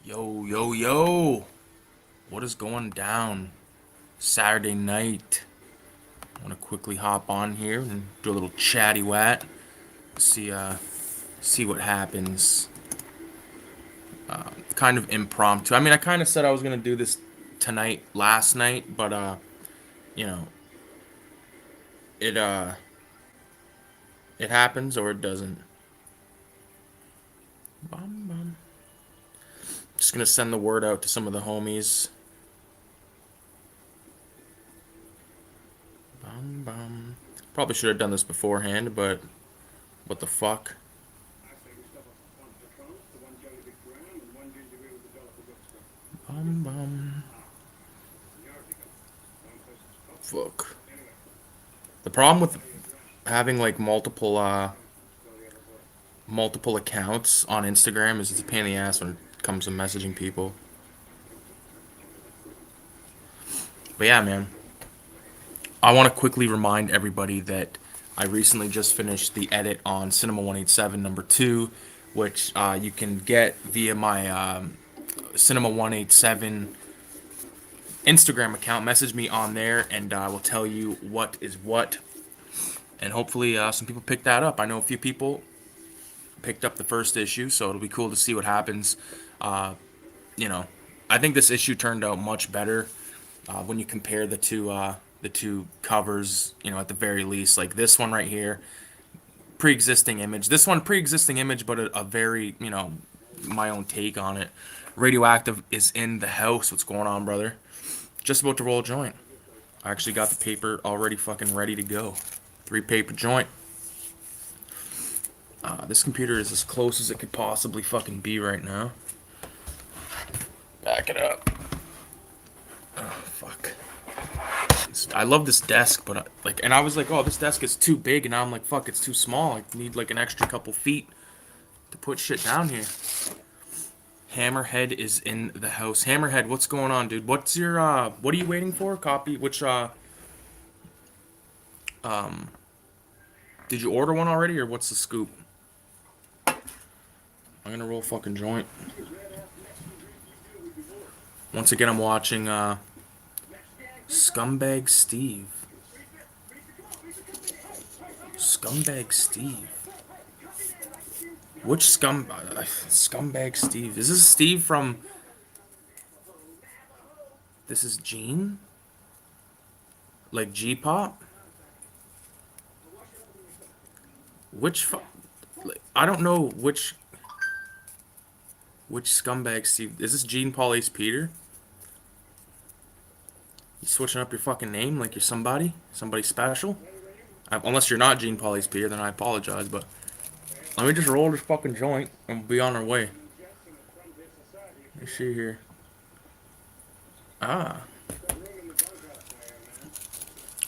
Yo, yo, yo! What is going down? Saturday night. I want to quickly hop on here and do a little chatty wat. See, see what happens. Kind of impromptu. I mean, I kind of said I was gonna do this tonight, last night, but you know, it it happens or it doesn't. Bum, bum. Just gonna send the word out to some of the homies. Bum, bum. Probably should have done this beforehand, but what the fuck? Bum, bum. Fuck. The problem with having like multiple accounts on Instagram is it's a pain in the ass when it comes to messaging people. But yeah, man, I want to quickly remind everybody that I recently just finished the edit on Cinema 187 number 2, which you can get via my Cinema 187 Instagram account. Message me on there and I will tell you what is what. And hopefully some people pick that up. I know a few people picked up the first issue, so it'll be cool to see what happens. Uh, you know, I think this issue turned out much better when you compare the two covers. You know, at the very least, like this one right here, pre-existing image. This one pre-existing image, but a very my own take on it. Radioactive is in the house. What's going on, brother? Just about to roll a joint. I actually got the paper already fucking ready to go. 3 paper joint. This computer is as close as it could possibly fucking be right now. Back it up. Oh, fuck. I love this desk, but and I was like, oh, this desk is too big, and now I'm like, fuck, it's too small. I need like an extra couple feet to put shit down here. Hammerhead is in the house. Hammerhead, what's going on, dude? What's your what are you waiting for? Copy? Which did you order one already, or what's the scoop? I'm gonna roll a fucking joint. Once again, I'm watching Scumbag Steve. Scumbag Steve. Which Scumbag Steve? Is this Steve from? This is Gene? Like G-pop? Which like, I don't know which Scumbag Steve. Is this Gene Paul Ace Peter? You switching up your fucking name like you're somebody? Somebody special? Unless you're not Gene Paul Ace Peter, then I apologize, but let me just roll this fucking joint and we'll be on our way. Let's see here. Ah.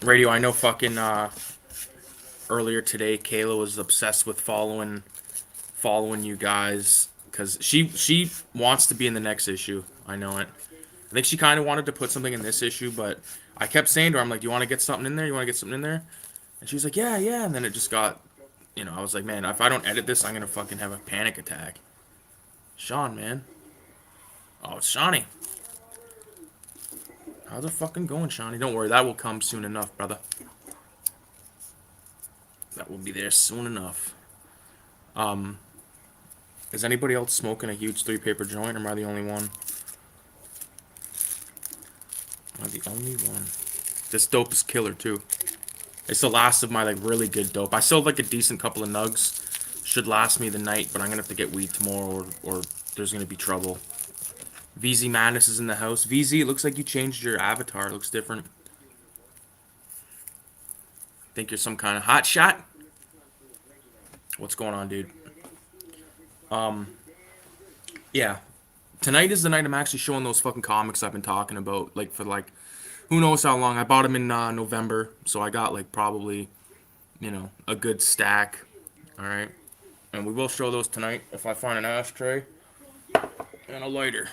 Radio, I know fucking earlier today Kayla was obsessed with following you guys because she wants to be in the next issue. I know it. I think she kind of wanted to put something in this issue, but I kept saying to her, I'm like, "Do you want to get something in there? You want to get something in there?" And she was like, "Yeah, yeah." And then it just got, I was like, "Man, if I don't edit this, I'm gonna fucking have a panic attack." Sean, man. Oh, it's Shawnee. How's it fucking going, Shawnee? Don't worry, that will come soon enough, brother. That will be there soon enough. Um, is anybody else smoking a huge 3 paper joint, or am I the only one? Am I the only one? This dope is killer too. It's the last of my like really good dope. I still have like a decent couple of nugs. Should last me the night, but I'm gonna have to get weed tomorrow, or there's gonna be trouble. VZ Madness is in the house. VZ, it looks like you changed your avatar. It looks different. Think you're some kind of hot shot? What's going on, dude? Yeah. Tonight is the night I'm actually showing those fucking comics I've been talking about. Like for like, who knows how long? I bought them in November, so I got like probably, a good stack. All right, and we will show those tonight if I find an ashtray and a lighter.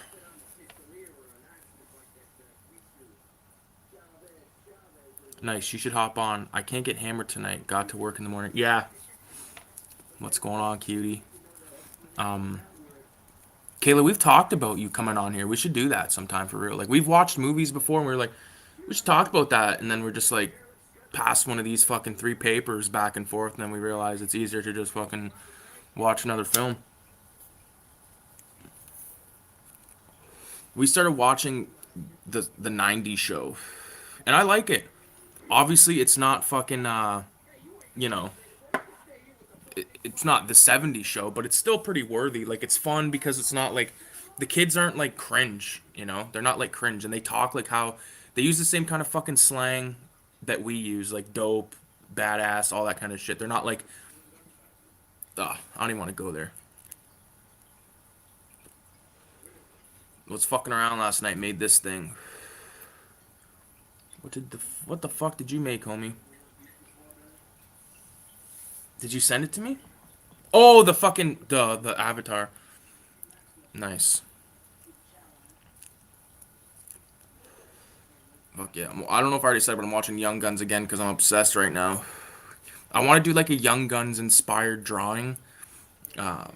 Nice. You should hop on. I can't get hammered tonight. Got to work in the morning. Yeah. What's going on, cutie? Um, Kayla, we've talked about you coming on here. We should do that sometime for real. Like we've watched movies before and we are like, we should talk about that, and then we're just like pass one of these fucking three papers back and forth, and then we realize it's easier to just fucking watch another film. We started watching the '90s show, and I like it. Obviously, it's not fucking you know, it's not the '70s show, but it's still pretty worthy. Like it's fun because it's not like the kids aren't like cringe, you know? They're not like cringe, and they talk like how they use the same kind of fucking slang that we use, like dope, badass, all that kind of shit. They're not like, I don't even want to go there. Was fucking around last night, made this thing. What the fuck did you make, homie? Did you send it to me? Oh, the fucking the avatar. Nice. Fuck yeah. I don't know if I already said, but I'm watching Young Guns again because I'm obsessed right now. I want to do like a Young Guns inspired drawing. Uh,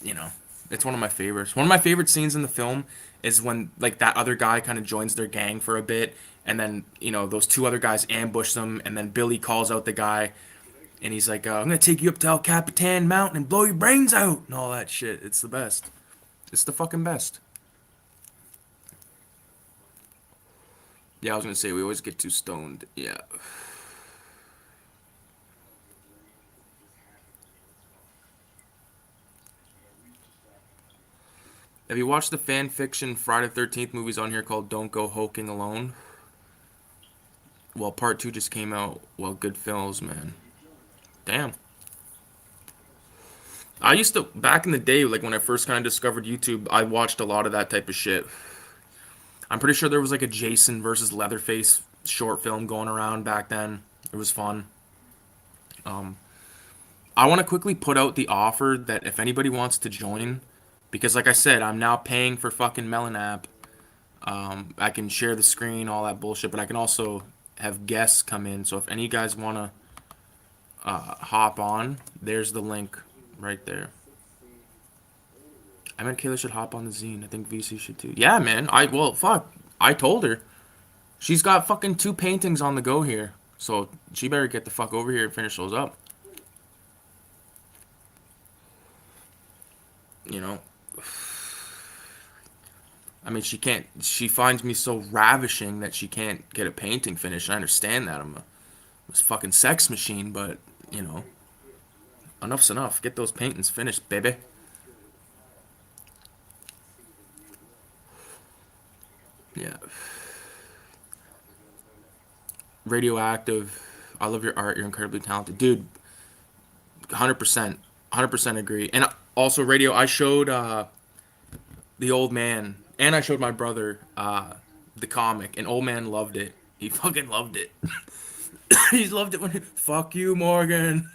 you know, it's one of my favorites. One of my favorite scenes in the film is when like that other guy kind of joins their gang for a bit, and then those two other guys ambush them, and then Billy calls out the guy, and he's like, "I'm gonna take you up to El Capitan Mountain and blow your brains out," and all that shit. It's the best. It's the fucking best. Yeah, I was gonna say we always get too stoned. Yeah. Have you watched the fan fiction Friday the 13th movies on here called Don't Go Hoking Alone? Well, part two just came out. Well, good films, man. Damn. I used to, back in the day, like when I first kind of discovered YouTube, I watched a lot of that type of shit. I'm pretty sure there was like a Jason versus Leatherface short film going around back then. It was fun. Um, I want to quickly put out the offer that if anybody wants to join, because like I said, I'm now paying for fucking Melon app. I can share the screen, all that bullshit, but I can also have guests come in. So if any guys want to hop on, there's the link right there. I meant Kayla should hop on the zine. I think VC should too. Yeah, man. Well, fuck. I told her. She's got fucking two paintings on the go here. So she better get the fuck over here and finish those up. You know? I mean, she can't. She finds me so ravishing that she can't get a painting finished. I understand that. I'm a fucking sex machine, but, you know, enough's enough. Get those paintings finished, baby. Yeah. Radioactive. I love your art. You're incredibly talented. Dude, 100%. 100% agree. And also, Radio, I showed the old man, and I showed my brother the comic, and old man loved it. He fucking loved it. He's loved it when fuck you, Morgan.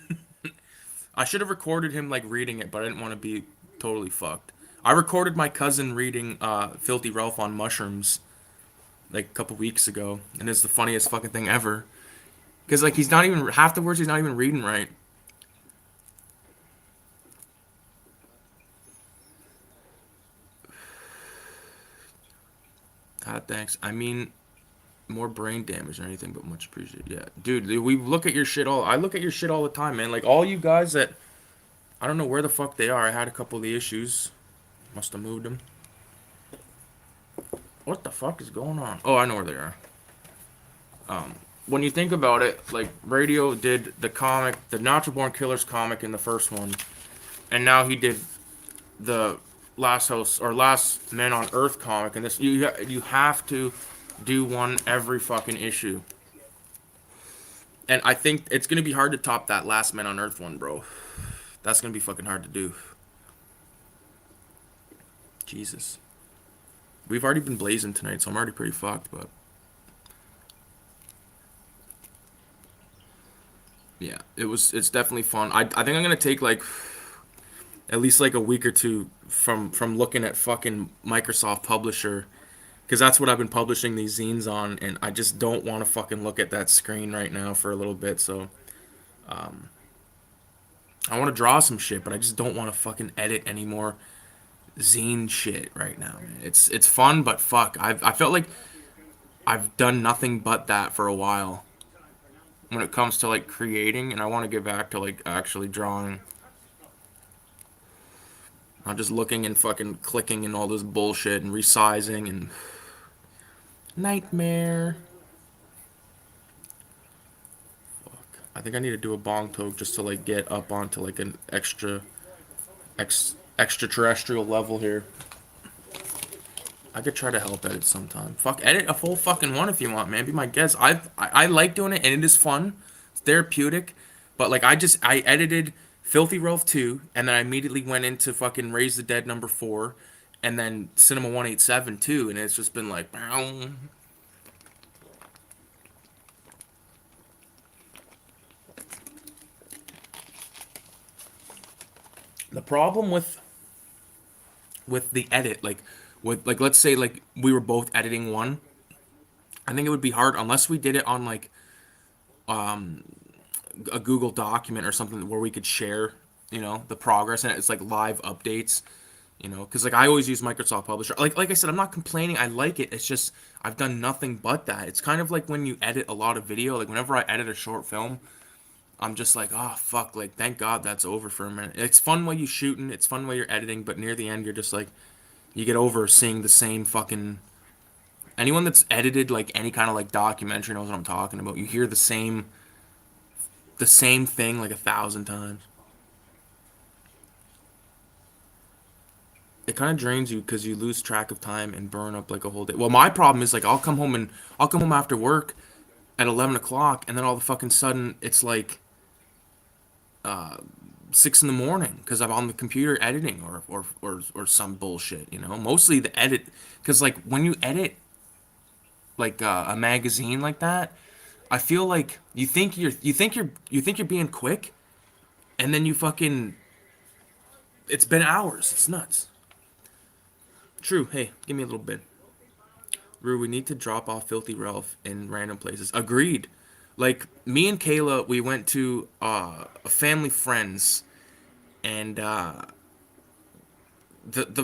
I should have recorded him like reading it, but I didn't want to be totally fucked. I recorded my cousin reading Filthy Ralph on mushrooms like a couple weeks ago, and it's the funniest fucking thing ever. Cause like he's not even half the words he's not even reading right. God thanks. I mean, more brain damage or anything, but much appreciated. Yeah, dude, we look at your shit all. I look at your shit all the time, man. Like all you guys that I don't know where the fuck they are. I had a couple of the issues. Must have moved them. What the fuck is going on? Oh, I know where they are. When you think about it, like Radio did the comic, the Natural Born Killers comic in the first one, and now he did the Last House or Last Men on Earth comic, and this you have to do one every fucking issue. And I think it's gonna be hard to top that Last Men on Earth one, bro. That's gonna be fucking hard to do. Jesus. We've already been blazing tonight, so I'm already pretty fucked, but yeah, it's definitely fun. I think I'm gonna take like at least like a week or two from looking at fucking Microsoft Publisher because that's what I've been publishing these zines on, and I just don't want to fucking look at that screen right now for a little bit. So I want to draw some shit, but I just don't want to fucking edit any more zine shit right now, man. It's fun, but fuck, I felt like I've done nothing but that for a while when it comes to like creating, and I want to get back to like actually drawing. Not just looking and fucking clicking and all this bullshit and resizing and nightmare. I think I need to do a bong toke just to like get up onto like an extraterrestrial level here. I could try to help edit sometime. Fuck, edit a full fucking one if you want, man. Be my guest. I like doing it and it is fun. It's therapeutic. But like I edited Filthy Ralph 2 and then I immediately went into fucking Raise the Dead number 4 and then Cinema 187 too, and it's just been like the problem with the edit, like with like let's say like we were both editing one, I think it would be hard unless we did it on like a Google document or something where we could share, the progress and it's like live updates, because like I always use Microsoft Publisher. Like I said, I'm not complaining. I like it. It's just I've done nothing but that. It's kind of like when you edit a lot of video. Like whenever I edit a short film, I'm just like, oh fuck, like thank God that's over for a minute. It's fun while you shooting. It's fun while you're editing, but near the end, you're just like, you get over seeing the same fucking. Anyone that's edited like any kind of like documentary knows what I'm talking about. You hear the same thing like 1,000 times. It kind of drains you because you lose track of time and burn up like a whole day. Well, my problem is like I'll come home after work at 11 o'clock, and then all of a fucking sudden it's like 6 in the morning because I'm on the computer editing or some bullshit. Mostly the edit because like when you edit like a magazine like that, I feel like you think you're being quick, and then you fucking it's been hours. It's nuts. True. Hey, give me a little bit. Rue, we need to drop off Filthy Ralph in random places. Agreed. Like me and Kayla, we went to a family friends, and the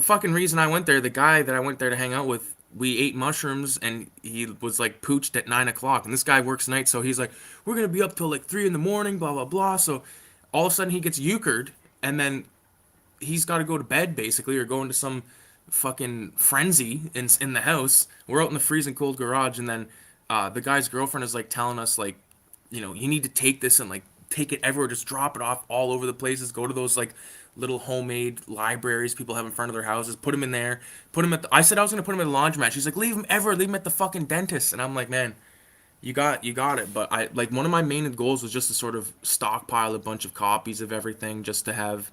fucking reason I went there, the guy that I went there to hang out with, we ate mushrooms, and he was like pooched at 9 o'clock. And this guy works nights, so he's like, we're gonna be up till like 3 in the morning, blah blah blah. So all of a sudden he gets euchred, and then he's got to go to bed basically or go into some fucking frenzy in the house. We're out in the freezing cold garage, and then the guy's girlfriend is like telling us like, you need to take this and like take it everywhere, just drop it off all over the places. Go to those like little homemade libraries people have in front of their houses. Put them in there. Put them at. I said I was gonna put them at the laundromat. She's like, leave them ever. Leave them at the fucking dentist. And I'm like, man, you got it. But I like one of my main goals was just to sort of stockpile a bunch of copies of everything just to have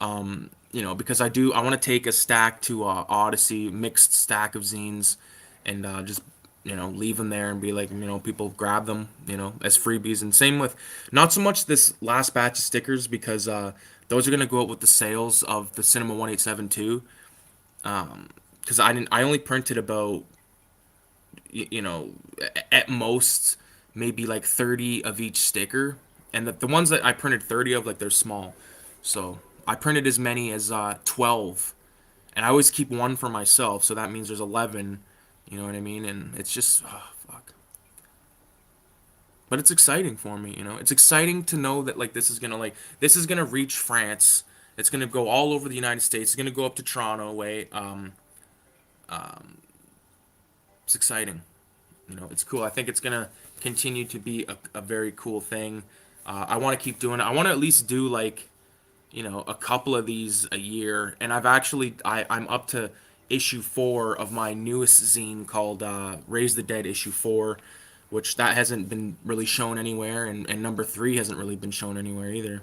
because I want to take a stack to Odyssey, mixed stack of zines, and just leave them there and be like, people grab them, as freebies. And same with not so much this last batch of stickers because those are gonna go out with the sales of the Cinema 187 too. Because I only printed about at most maybe like 30 of each sticker, and the ones that I printed 30 of, like they're small, so I printed as many as 12, and I always keep one for myself, so that means there's 11. You know what I mean? And it's just, oh, fuck. But it's exciting for me. It's exciting to know that like this is gonna reach France. It's gonna go all over the United States. It's gonna go up to Toronto way. It's exciting. It's cool. I think it's gonna continue to be a very cool thing. I want to keep doing it. I want to at least do like a couple of these a year. And I'm up to issue 4 of my newest zine called Raise the Dead issue 4, which that hasn't been really shown anywhere, and number 3 hasn't really been shown anywhere either.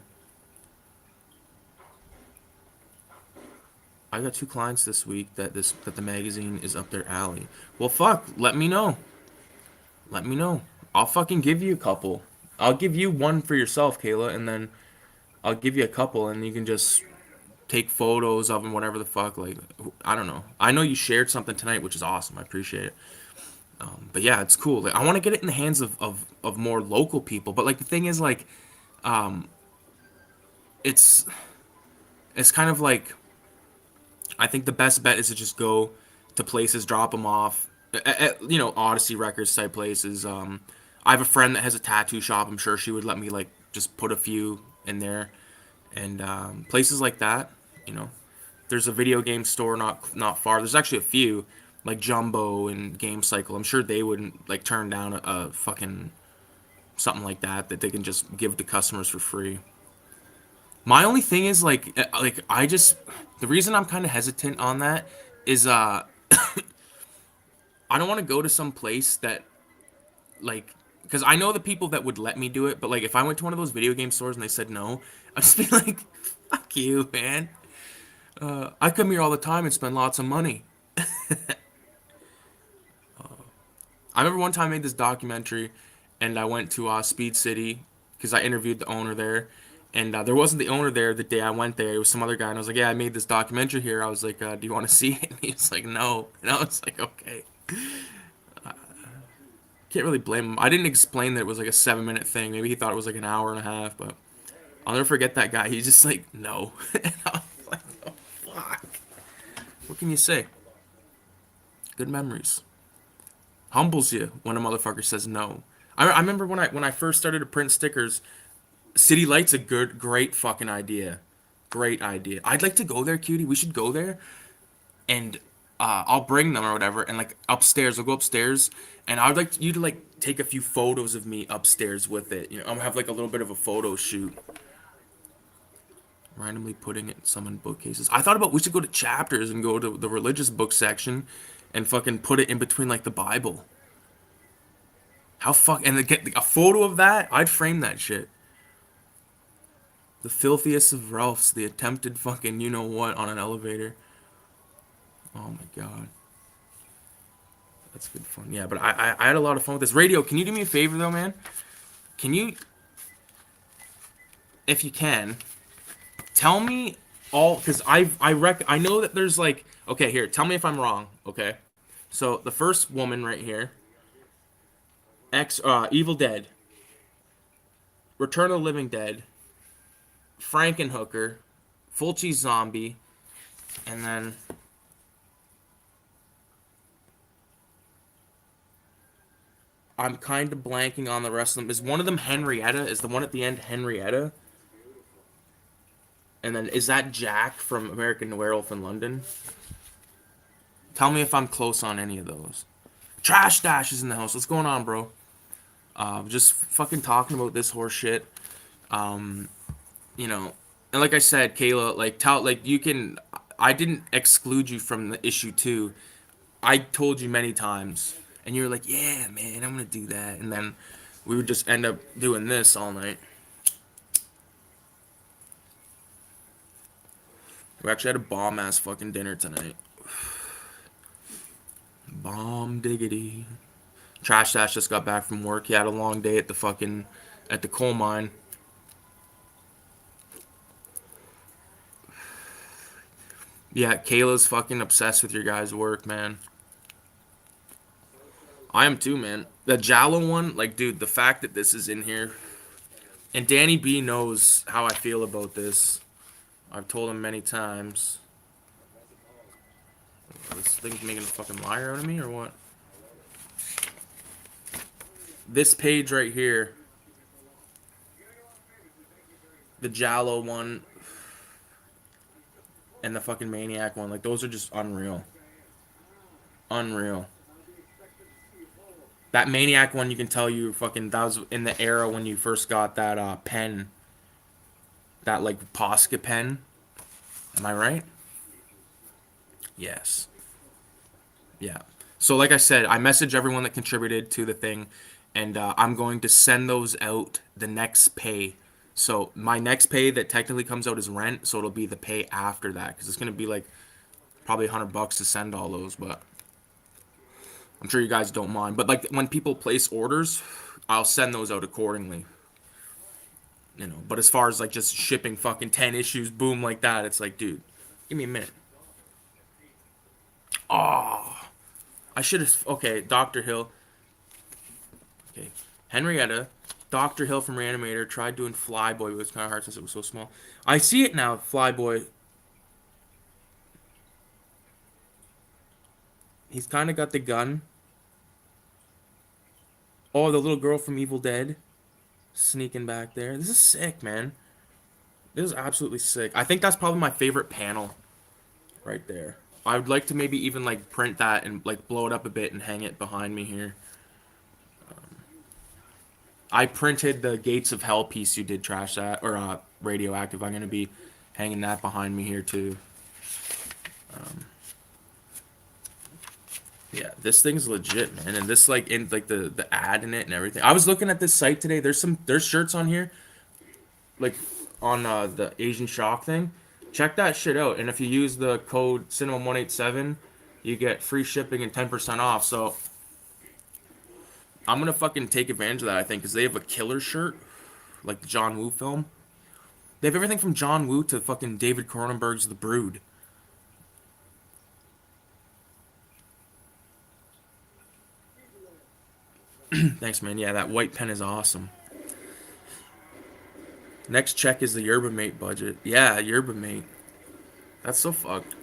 I got 2 clients this week that the magazine is up their alley. Well, fuck, let me know. Let me know. I'll fucking give you a couple. I'll give you one for yourself, Kayla, and then I'll give you a couple, and you can just take photos of them, whatever the fuck. Like, I don't know. I know you shared something tonight, which is awesome. I appreciate it. But yeah, it's cool. Like, I want to get it in the hands of more local people. But like the thing is, like, it's it's kind of like I think the best bet is to just go to places, drop them off, Odyssey Records type places. I have a friend that has a tattoo shop. I'm sure she would let me like just put a few in there, and places like that. You know, there's a video game store not far. There's actually a few like Jumbo and Game Cycle. I'm sure they wouldn't like turn down a fucking something like that they can just give to customers for free. My only thing is like I just the reason I'm kind of hesitant on that is I don't want to go to some place that like because I know the people that would let me do it, but like if I went to one of those video game stores and they said no, I'd just be like, "Fuck you, man! I come here all the time and spend lots of money." I remember one time I made this documentary, and I went to Speed City because I interviewed the owner there, and there wasn't the owner there the day I went there. It was some other guy, and I was like, "Yeah, I made this documentary here." I was like, "Do you want to see it?" And he was like, "No," and I was like, "Okay." Can't really blame him. I didn't explain that it was like a 7 minute thing. Maybe he thought it was like an hour and a half, but I'll never forget that guy. He's just like, "No," and I was like, "Oh fuck." What can you say? Good memories. Humbles you when a motherfucker says no. I remember when I first started to print stickers. City Light's a great fucking idea. Great idea. I'd like to go there, cutie. We should go there, and I'll bring them or whatever. And like upstairs, I'll go upstairs, and I'd like you to like take a few photos of me upstairs with it. I'll have like a little bit of a photo shoot. Randomly putting it some in bookcases. I thought about we should go to chapters and go to the religious book section, and fucking put it in between like the Bible. How fuck and then get a photo of that? I'd frame that shit. The filthiest of Ralphs, the attempted fucking you know what on an elevator. Oh my god. That's good fun. Yeah, but I had a lot of fun with this. Radio, can you do me a favor though, man? Can you, if you can, tell me all because I know that there's like okay here. Tell me if I'm wrong. Okay, so the first woman right here, Evil Dead, Return of the Living Dead, Frankenhooker, Fulci Zombie, and then I'm kind of blanking on the rest of them. Is one of them Henrietta? Is the one at the end Henrietta? And then is that Jack from American Werewolf in London? Tell me if I'm close on any of those. Trash Dash is in the house. What's going on, bro? Just fucking talking about this horse shit. Um, you know, and like I said, Kayla, like you can. I didn't exclude you from the issue too. I told you many times, and you were like, "Yeah, man, I'm gonna do that," and then we would just end up doing this all night. We actually had a bomb ass fucking dinner tonight. Bomb diggity. Trash Dash just got back from work. He had a long day at the coal mine. Yeah, Kayla's fucking obsessed with your guys' work, man. I am too, man. The giallo one, like, dude, the fact that this is in here, and Danny B knows how I feel about this. I've told him many times. This thing's making a fucking liar out of me, or what? This page right here, the giallo one, and the fucking maniac one, like, those are just unreal. Unreal. That maniac one, you can tell you fucking that was in the era when you first got that pen, that like Posca pen. Am I right? Yes. Yeah. So like I said, I message everyone that contributed to the thing, and I'm going to send those out the next pay. So my next pay that technically comes out is rent, so it'll be the pay after that because it's gonna be like probably $100 to send all those, but I'm sure you guys don't mind. But like when people place orders, I'll send those out accordingly. But as far as like just shipping fucking 10 issues, boom, like that, it's like, dude, give me a minute. Oh, I should have. Okay, Dr. Hill. Okay, Henrietta. Dr. Hill from Reanimator tried doing Flyboy, but it was kind of hard since it was so small. I see it now, Flyboy. He's kind of got the gun. Oh, the little girl from Evil Dead sneaking back there. This is sick, man. This is absolutely sick. I think that's probably my favorite panel right there. I would like to maybe even like print that and like blow it up a bit and hang it behind me here. I printed the Gates of Hell piece you did trash that or radioactive. I'm gonna be hanging that behind me here too. Yeah, this thing's legit, man. And this like in like the ad in it and everything. I was looking at this site today. There's shirts on here like on the Asian Shock thing. Check that shit out. And if you use the code Cinema187, you get free shipping and 10% off. So I'm gonna fucking take advantage of that. I think because they have a killer shirt like the John Woo film. They have everything from John Woo to fucking David Cronenberg's The Brood. Thanks, man. Yeah, that white pen is awesome. Next check is the Yerba Mate budget. Yeah, Yerba Mate. That's so fucked.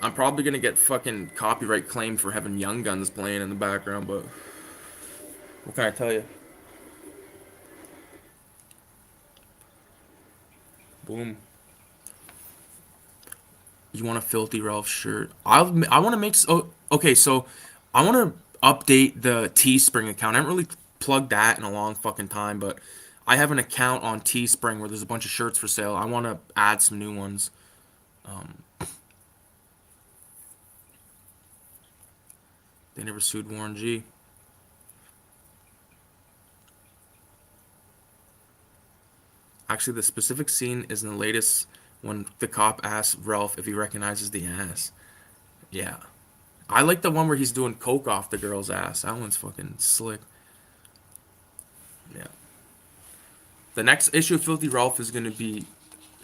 I'm probably gonna get fucking copyright claimed for having Young Guns playing in the background, but what can I tell you? Boom. You want a Filthy Ralph shirt? I want to make. Oh, okay, so I want to update the Teespring account. I haven't really plugged that in a long fucking time, but I have an account on Teespring where there's a bunch of shirts for sale. I want to add some new ones. They never sued Warren G. Actually, the specific scene is in the latest when the cop asks Ralph if he recognizes the ass. Yeah. I like the one where he's doing coke off the girl's ass. That one's fucking slick. Yeah. The next issue of Filthy Ralph is gonna be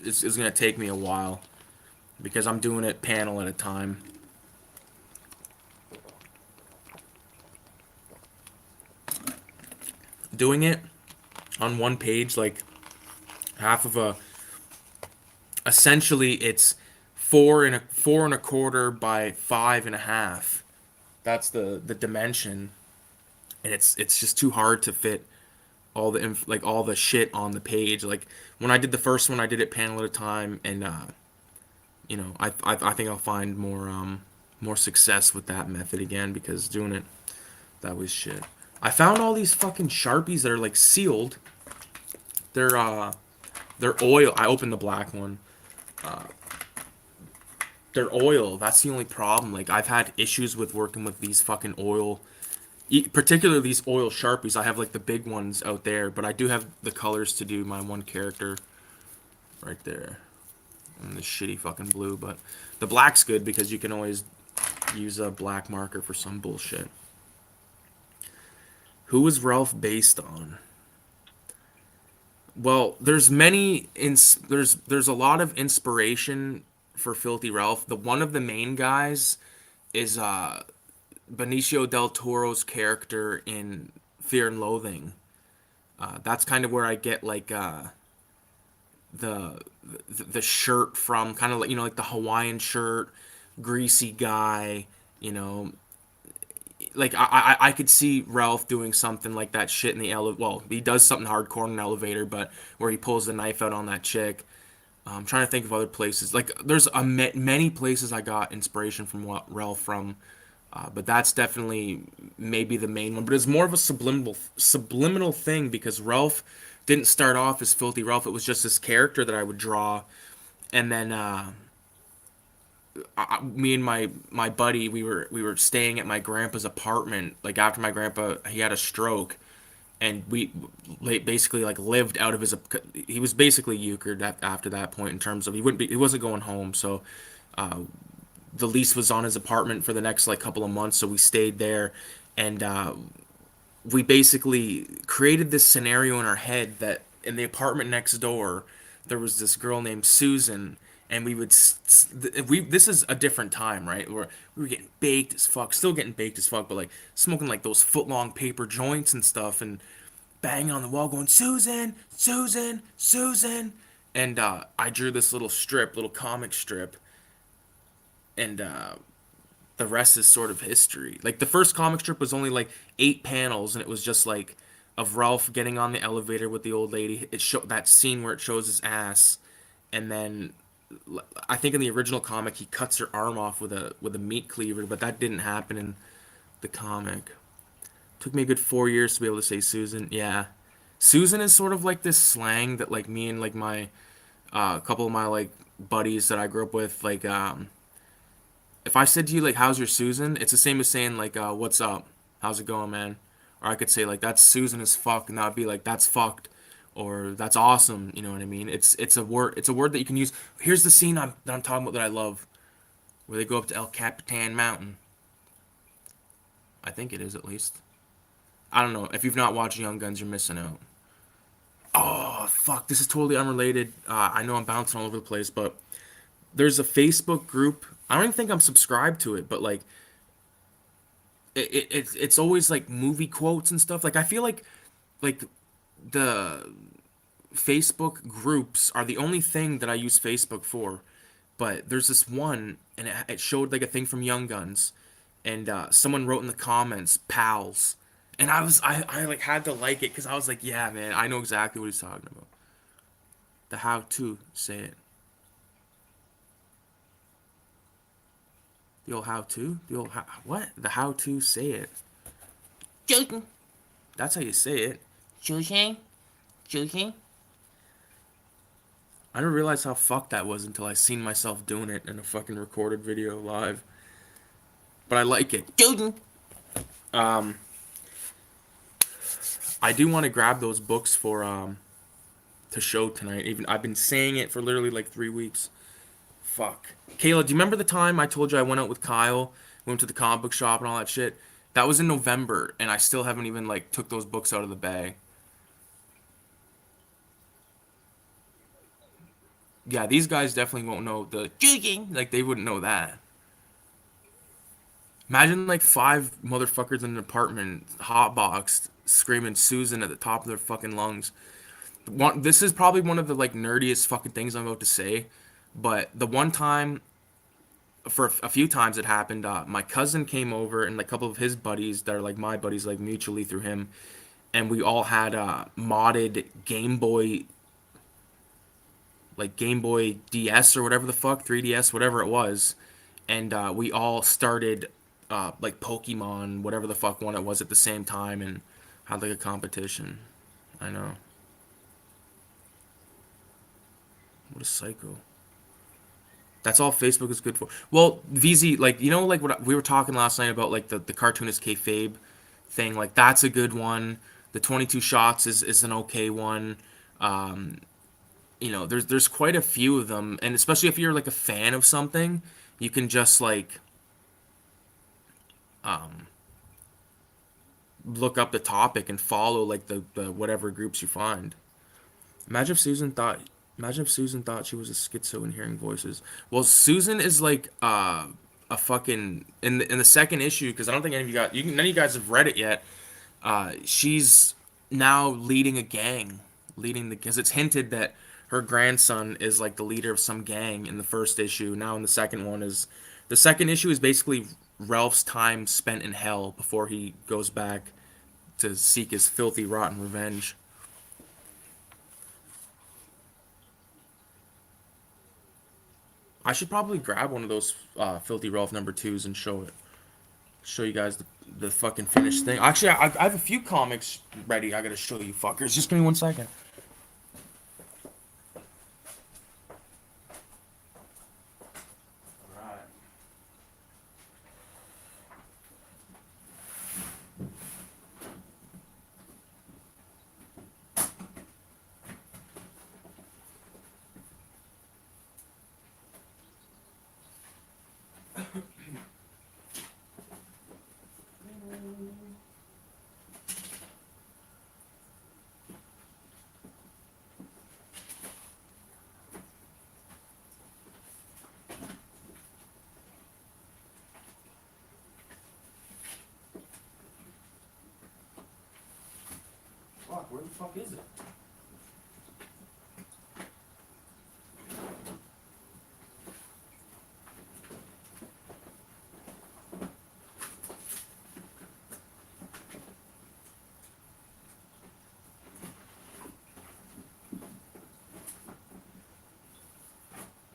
is gonna take me a while because I'm doing it panel at a time. Doing it on one page, like half of a essentially it's four and a quarter by five and a half. That's the dimension, and it's just too hard to fit all the like all the shit on the page. Like when I did the first one, I did it panel at a time, and I think I'll find more success with that method again because doing it that was shit. I found all these fucking sharpies that are like sealed. They're uh they're oil. I opened the black one. They're oil. That's the only problem. Like I've had issues with working with these fucking oil, particularly these oil sharpies. I have like the big ones out there, but I do have the colors to do my one character right there. And the shitty fucking blue, but the black's good because you can always use a black marker for some bullshit. Who was Ralph based on? Well, there's a lot of inspiration for Filthy Ralph. The one of the main guys is Benicio del Toro's character in Fear and Loathing. That's kind of where I get like the the shirt from, kind of like like the Hawaiian shirt, greasy guy. You know, like I could see Ralph doing something like that shit in the elevator. Well, he does something hardcore in an elevator, but where he pulls the knife out on that chick. I'm trying to think of other places. Like there's many places I got inspiration from what Ralph from, but that's definitely maybe the main one. But it's more of a subliminal thing because Ralph didn't start off as Filthy Ralph. It was just this character that I would draw, and then me and my buddy we were staying at my grandpa's apartment. Like after my grandpa he had a stroke, and we basically like lived out of his. He was basically euchred after that point in terms of he wasn't going home, so the lease was on his apartment for the next like couple of months, so we stayed there, and we basically created this scenario in our head that in the apartment next door there was this girl named Susan, and we would we this is a different time, right, where we were getting baked as fuck, still getting baked as fuck, but like smoking like those foot long paper joints and stuff, and banging on the wall going Susan, Susan, and I drew this little comic strip, and the rest is sort of history. Like the first comic strip was only like 8 panels, and it was just like of Ralph getting on the elevator with the old lady. It showed that scene where it shows his ass, and then I think in the original comic he cuts her arm off with a meat cleaver, but that didn't happen in the comic. Took me a good 4 years to be able to say Susan. Yeah, Susan is sort of like this slang that like me and like my couple of my like buddies that I grew up with, like if I said to you like how's your Susan, it's the same as saying like what's up, how's it going, man? Or I could say like that's Susan as fuck, and that would be like that's fucked, or that's awesome. You know what I mean? It's a word. It's a word that you can use. Here's the scene I'm talking about that I love, where they go up to El Capitan Mountain. I think it is at least. I don't know. If you've not watched Young Guns, you're missing out. Oh fuck! This is totally unrelated. I know I'm bouncing all over the place, but there's a Facebook group. I don't even think I'm subscribed to it, but like it's always like movie quotes and stuff. Like I feel like the Facebook groups are the only thing that I use Facebook for. But there's this one, and it showed like a thing from Young Guns, and someone wrote in the comments "pals," and I like had to like it because I was like, yeah, man, I know exactly what he's talking about. The how to say it. The old how to. The old what? The how to say it. Joking. That's how you say it. Joking. Joking. I didn't realize how fucked that was until I seen myself doing it in a fucking recorded video live. But I like it. Joking. Um, I do want to grab those books for to show tonight. Even I've been saying it for literally like 3 weeks. Fuck. Kayla, do you remember the time I told you I went out with Kyle, went to the comic book shop and all that shit? That was in November, and I still haven't even like took those books out of the bag. Yeah, these guys definitely won't know the jigging. Like they wouldn't know that. Imagine like five motherfuckers in an apartment, hotboxed, screaming Susan at the top of their fucking lungs. This is probably one of the like nerdiest fucking things I'm about to say, but the one time, for a few times it happened, my cousin came over and like a couple of his buddies that are like my buddies, like mutually through him, and we all had modded Game Boy, like Game Boy DS or whatever the fuck, 3DS, whatever it was, and we all started like Pokemon, whatever the fuck one it was at the same time, and had like a competition. I know. What a psycho. That's all Facebook is good for. Well, VZ, like you know, like what we were talking last night about, like the cartoonist kayfabe thing. Like that's a good one. The 22 shots is an okay one. Um, there's quite a few of them, and especially if you're like a fan of something, you can just like um, look up the topic and follow like the whatever groups you find. Imagine if Susan thought. Imagine if Susan thought she was a schizo and hearing voices. Well, Susan is like a fucking in the second issue, because I don't think any of you got none of you guys have read it yet. She's now leading a gang, leading the because it's hinted that her grandson is like the leader of some gang in the first issue. Now in the second issue is basically Ralph's time spent in hell before he goes back to seek his filthy, rotten revenge. I should probably grab one of those Filthy Ralph number twos and show you guys the fucking finished thing. Actually, I have a few comics ready. I gotta show you fuckers. Just give me 1 second. Alright. Fuck, where the fuck is it?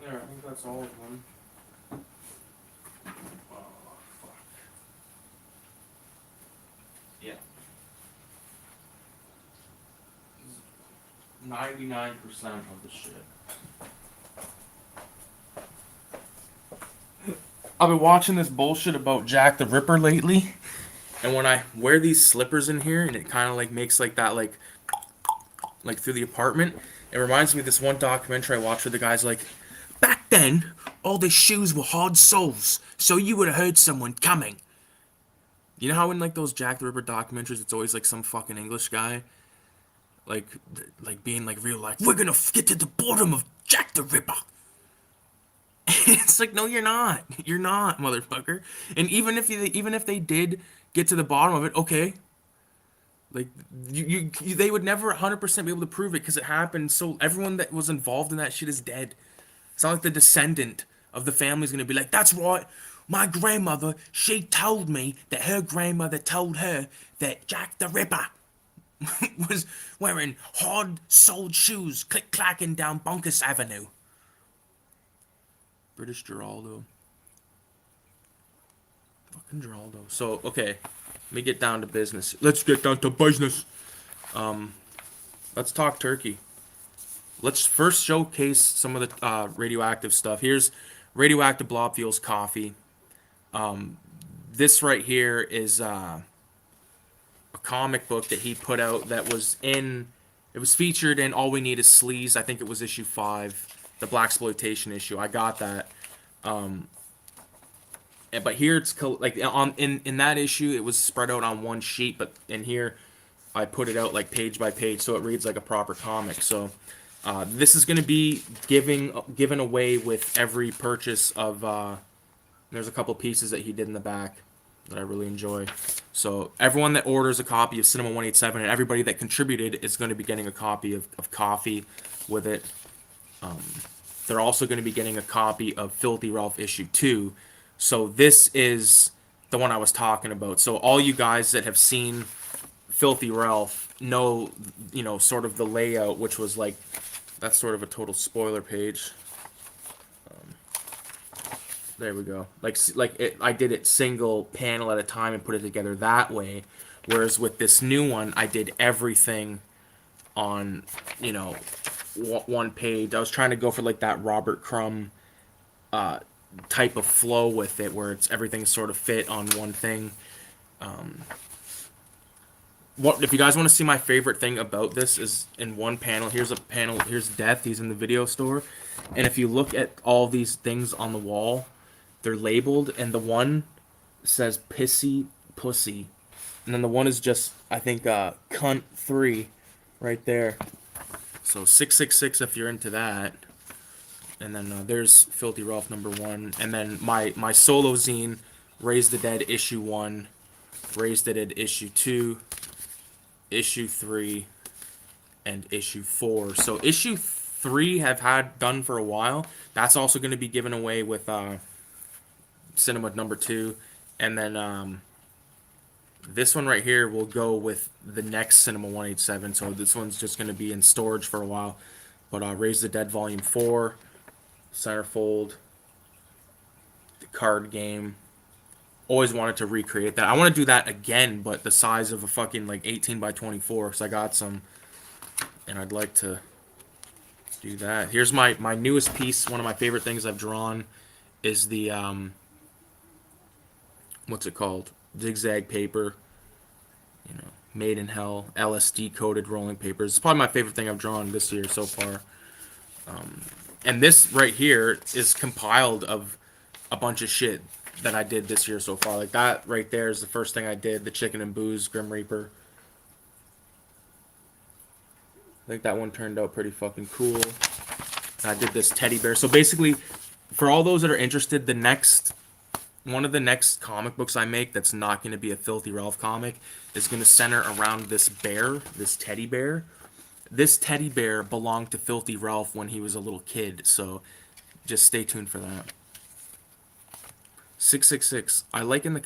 There, I think that's all of them. Oh, fuck. Yeah. 99% of the shit. I've been watching this bullshit about Jack the Ripper lately, and when I wear these slippers in here, and it kind of like makes like that like through the apartment, it reminds me of this one documentary I watched where the guy's like, back then, all the shoes were hard soles, so you would have heard someone coming. You know how in like those Jack the Ripper documentaries, it's always like some fucking English guy, like like being like real like, we're gonna get to the bottom of Jack the Ripper. It's like, no, you're not. You're not, motherfucker. And even if they did get to the bottom of it, okay. Like they would never 100% be able to prove it because it happened. So everyone that was involved in that shit is dead. It's not like the descendant of the family is gonna be like, that's right. My grandmother, she told me that her grandmother told her that Jack the Ripper was wearing hard-soled shoes, click-clacking down Bunkus Avenue. British Geraldo. Fucking Geraldo. So, okay. Let me get down to business. Let's get down to business. Let's talk turkey. Let's first showcase some of the radioactive stuff. Here's radioactive blob fuels coffee. This right here is a comic book that he put out that was in. It was featured in All We Need Is Sleaze. I think it was issue 5, the Black Exploitation issue. I got that. But here it's like on in that issue it was spread out on one sheet, but in here I put it out like page by page, so it reads like a proper comic. So this is going to be given away with every purchase of. There's a couple pieces that he did in the back that I really enjoy. So everyone that orders a copy of Cinema 187 and everybody that contributed is going to be getting a copy of coffee with it. They're also going to be getting a copy of Filthy Ralph issue 2. So this is the one I was talking about. So all you guys that have seen Filthy Ralph know, sort of the layout, which was like, that's sort of a total spoiler page. There we go. I did it single panel at a time and put it together that way. Whereas with this new one, I did everything on, one page. I was trying to go for like that Robert Crumb type of flow with it, where it's everything sort of fit on one thing. What if you guys want to see my favorite thing about this is in one panel. Here's a panel. Here's Death. He's in the video store, and if you look at all these things on the wall, they're labeled, and the one says "pissy pussy," and then the one is just I think "cunt 3" right there. So 666 if you're into that. And then there's Filthy Ralph #1, and then my solo zine, Raise the Dead issue 1, Raise the Dead issue 2, issue 3, and issue 4. So issue 3 have had done for a while. That's also going to be given away with Cinema #2, and then this one right here will go with the next Cinema 187. So this one's just going to be in storage for a while. But Raise the Dead Volume 4, Centerfold, the card game. Always wanted to recreate that. I want to do that again, but the size of a fucking like 18 by 24, because I got some, and I'd like to do that. Here's my newest piece. One of my favorite things I've drawn is the what's it called? Zigzag paper. Made in hell, LSD coated rolling papers. It's probably my favorite thing I've drawn this year so far. And this right here is compiled of a bunch of shit that I did this year so far. Like that right there is the first thing I did, the Chicken and Booze Grim Reaper. I think that one turned out pretty fucking cool. And I did this teddy bear. So basically, for all those that are interested, one of the next comic books I make that's not going to be a Filthy Ralph comic is going to center around this bear, this teddy bear. This teddy bear belonged to Filthy Ralph when he was a little kid, so just stay tuned for that. 666. I like it in the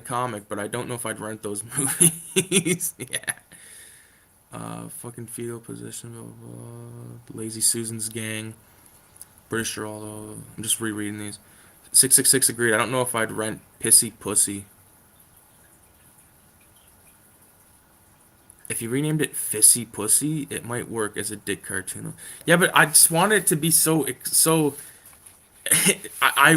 comic, but I don't know if I'd rent those movies. Yeah. Fucking fetal position. Blah, blah, blah. Lazy Susan's gang. British Geraldo. I'm just rereading these. 666 agreed. I don't know if I'd rent Pissy Pussy. If you renamed it Fissy Pussy, it might work as a dick cartoon. Yeah, but I just want it to be so.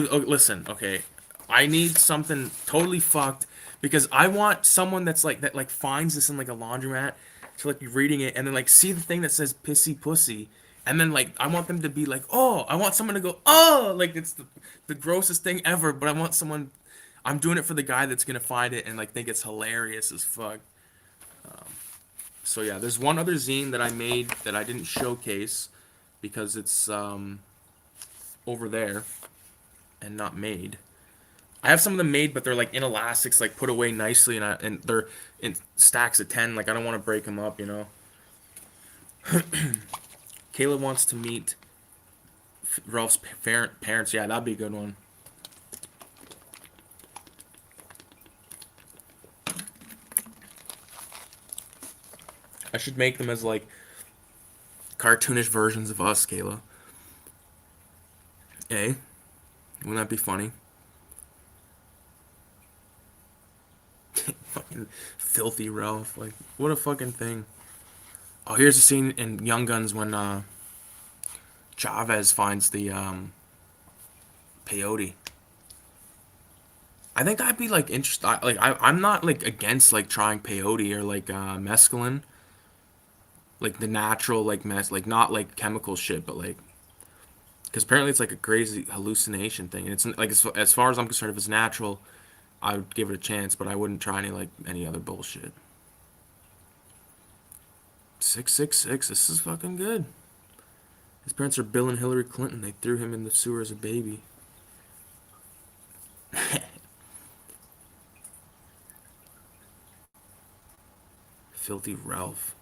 Listen, okay. I need something totally fucked because I want someone that's like that like finds this in like a laundromat to like be reading it and then like see the thing that says pissy pussy and then like I want them to be like, oh, I want someone to go, oh, like it's the grossest thing ever, but I want someone. I'm doing it for the guy that's gonna find it and like think it's hilarious as fuck. So yeah, there's one other zine that I made that I didn't showcase because it's over there and not made. I have some of them made, but they're like in elastics, like put away nicely, and they're in stacks of 10. Like I don't want to break them up, you know. Kayla wants to meet Ralph's parents. Yeah, that'd be a good one. I should make them as like cartoonish versions of us, Kayla. Eh? Wouldn't that be funny? Fucking filthy Ralph. Like, what a fucking thing. Oh, here's a scene in Young Guns when Chavez finds the peyote. I think that'd be like interesting. Like, I'm not like against like trying peyote or like mescaline, like the natural like like not like chemical shit, but like because apparently it's like a crazy hallucination thing, and it's like as far as I'm concerned, if it's natural, I would give it a chance, but I wouldn't try any other bullshit. 666. This is fucking good. His parents are Bill and Hillary Clinton. They threw him in the sewer as a baby. Filthy Ralph.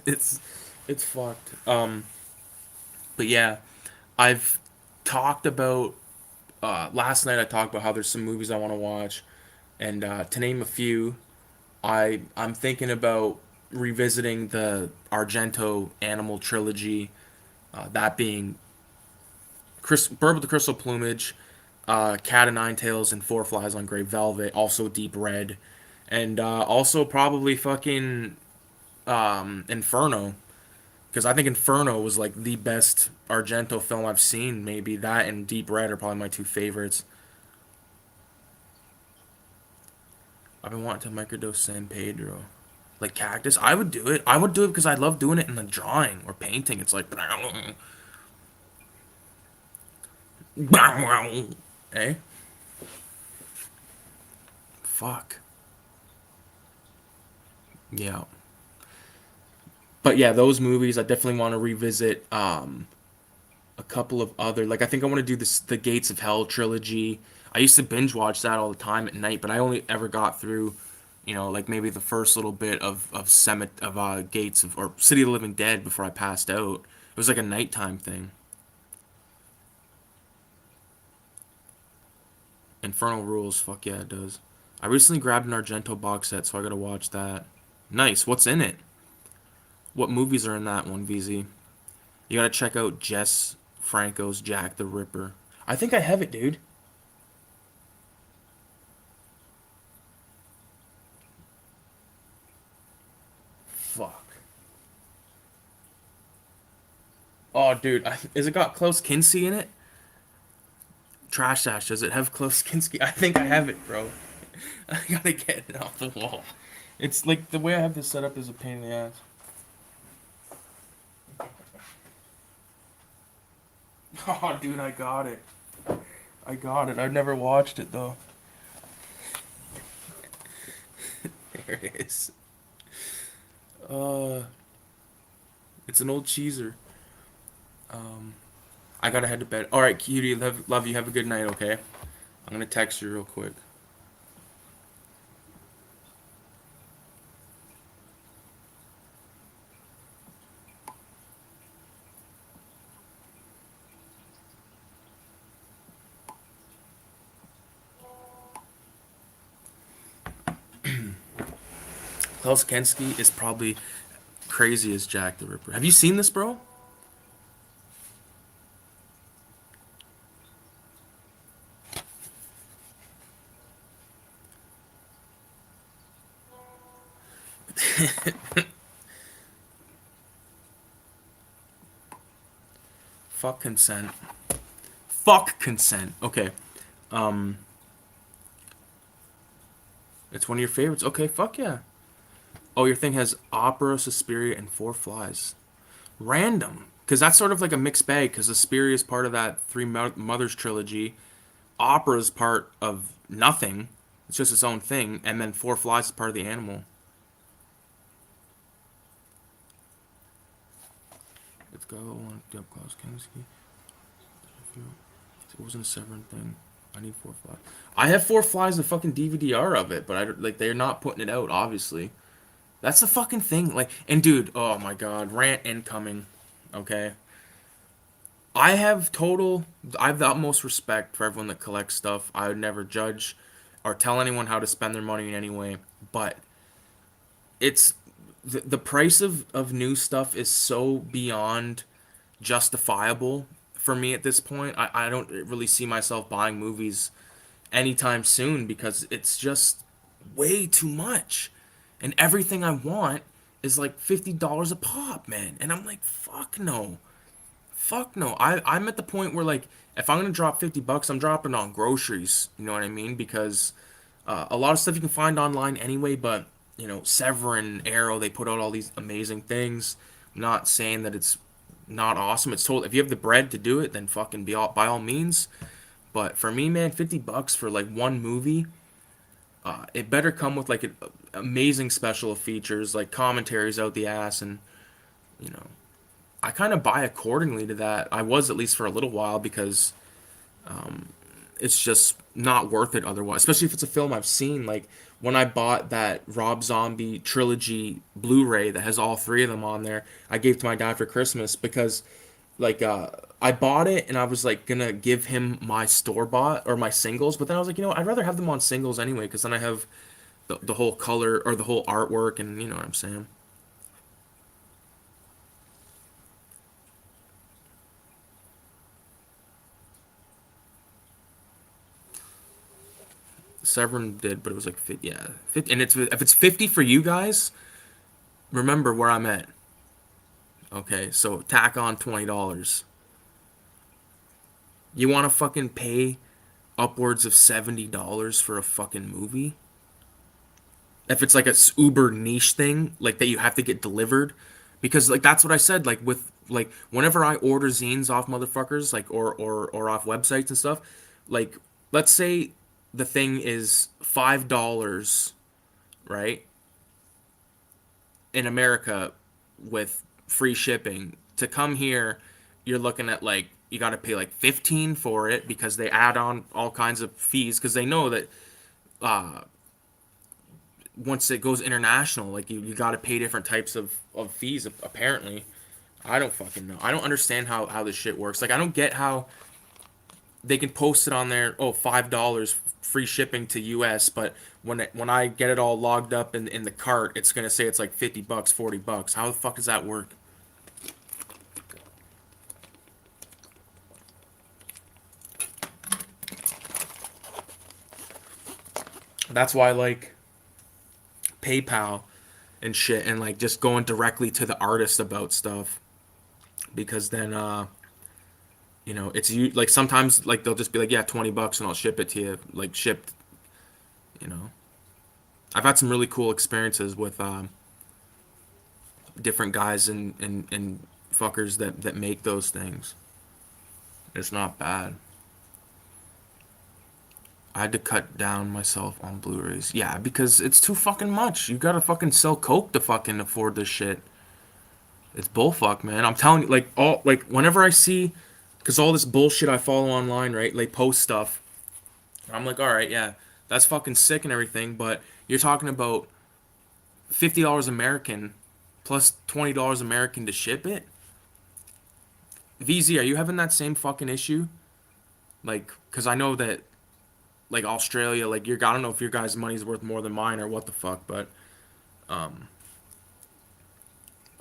It's it's fucked. But yeah, I've talked about last night. I talked about how there's some movies I want to watch, and to name a few, I'm thinking about revisiting the Argento Animal trilogy. That being Bird with the Crystal Plumage, Cat of Nine Tails, and Four Flies on Grey Velvet. Also Deep Red, and also probably fucking Inferno. Because I think Inferno was like the best Argento film I've seen. Maybe that and Deep Red are probably my two favorites. I've been wanting to microdose San Pedro. Like Cactus, I would do it. I would do it because I love doing it in the drawing or painting. It's like, eh? Fuck. Yeah. But yeah, those movies I definitely want to revisit. A couple of other like I think I want to do this the Gates of Hell trilogy. I used to binge watch that all the time at night, but I only ever got through, like maybe the first little bit of Gates of or City of the Living Dead before I passed out. It was like a nighttime thing. Infernal Rules, fuck yeah, it does. I recently grabbed an Argento box set, so I gotta watch that. Nice. What's in it? What movies are in that one, VZ? You gotta check out Jess Franco's Jack the Ripper. I think I have it, dude. Fuck. Oh, dude, is it got Klaus Kinski in it? Trash Stash, does it have Klaus Kinski? I think I have it, bro. I gotta get it off the wall. It's like the way I have this set up is a pain in the ass. Oh, dude, I got it. I got it. I've never watched it though. There it is. Uh, it's an old cheeser. Um, I gotta head to bed. All right, cutie, love you. Have a good night. Okay. I'm gonna text you real quick. Klaus Kinski is probably Crazy as Jack the Ripper. Have you seen this, bro? Fuck consent. Fuck consent. Okay. Um, it's one of your favorites. Okay, fuck yeah. Oh, your thing has Opera, Suspiria, and Four Flies. Random. Because that's sort of like a mixed bag, because Suspiria is part of that Mothers trilogy. Opera is part of nothing. It's just its own thing. And then Four Flies is part of the animal. Let's go on up close. Kinski. It wasn't a Severin thing. I need Four Flies. I have Four Flies, the fucking DVD-R of it, but like they're not putting it out, obviously. That's the fucking thing. Like, and dude, oh my god, rant incoming. Okay, I have the utmost respect for everyone that collects stuff. I would never judge or tell anyone how to spend their money in any way, but it's the price of new stuff is so beyond justifiable for me at this point. I don't really see myself buying movies anytime soon because it's just way too much. And everything I want is like $50 a pop, man. And I'm like, fuck no. Fuck no. I'm at the point where like if I'm gonna drop $50, I'm dropping on groceries. You know what I mean? Because a lot of stuff you can find online anyway, but you know, Severin, Arrow, they put out all these amazing things. I'm not saying that it's not awesome. It's told if you have the bread to do it, then fucking by all means. But for me, man, $50 for like one movie, it better come with like amazing special features, like commentaries out the ass, and you know, I kind of buy accordingly to that. I was at least for a little while because it's just not worth it otherwise. Especially if it's a film I've seen. Like when I bought that Rob Zombie trilogy Blu-ray that has all three of them on there, I gave to my dad for Christmas because like I bought it and I was like gonna give him my store bought or my singles, but then I was like, you know, I'd rather have them on singles anyway because then I have the whole color or the whole artwork and you know what I'm saying. Severin did, but it was like 50, yeah, 50, and it's if it's 50 for you guys, remember where I'm at. Okay, so tack on $20. You want to fucking pay upwards of $70 for a fucking movie? If it's like a uber niche thing, like that you have to get delivered, because like that's what I said. Like with like whenever I order zines off motherfuckers, like or off websites and stuff, like let's say the thing is $5, right? In America with free shipping to come here, you're looking at like you got to pay like 15 for it because they add on all kinds of fees because they know that uh once it goes international, like you got to pay different types of fees apparently. I don't fucking know. I don't understand how this shit works. Like I don't get how they can post it on there, oh, $5 free shipping to US, but when I get it all logged up in the cart, it's gonna say it's like $50, $40. How the fuck does that work? That's why like PayPal and shit and like just going directly to the artist about stuff because then you know it's you like sometimes like they'll just be like yeah $20 and I'll ship it to you like shipped, you know. I've had some really cool experiences with different guys and fuckers that make those things. It's not bad. I had to cut down myself on Blu-rays. Yeah, because it's too fucking much. You gotta fucking sell coke to fucking afford this shit. It's bullfuck, man. I'm telling you, like all like whenever I see, because all this bullshit I follow online, right? They post stuff. I'm like, all right, yeah, that's fucking sick and everything, but you're talking about $50 American plus $20 American to ship it. VZ, are you having that same fucking issue? Like, because I know that like Australia, like I don't know if your guys' money's worth more than mine or what the fuck, but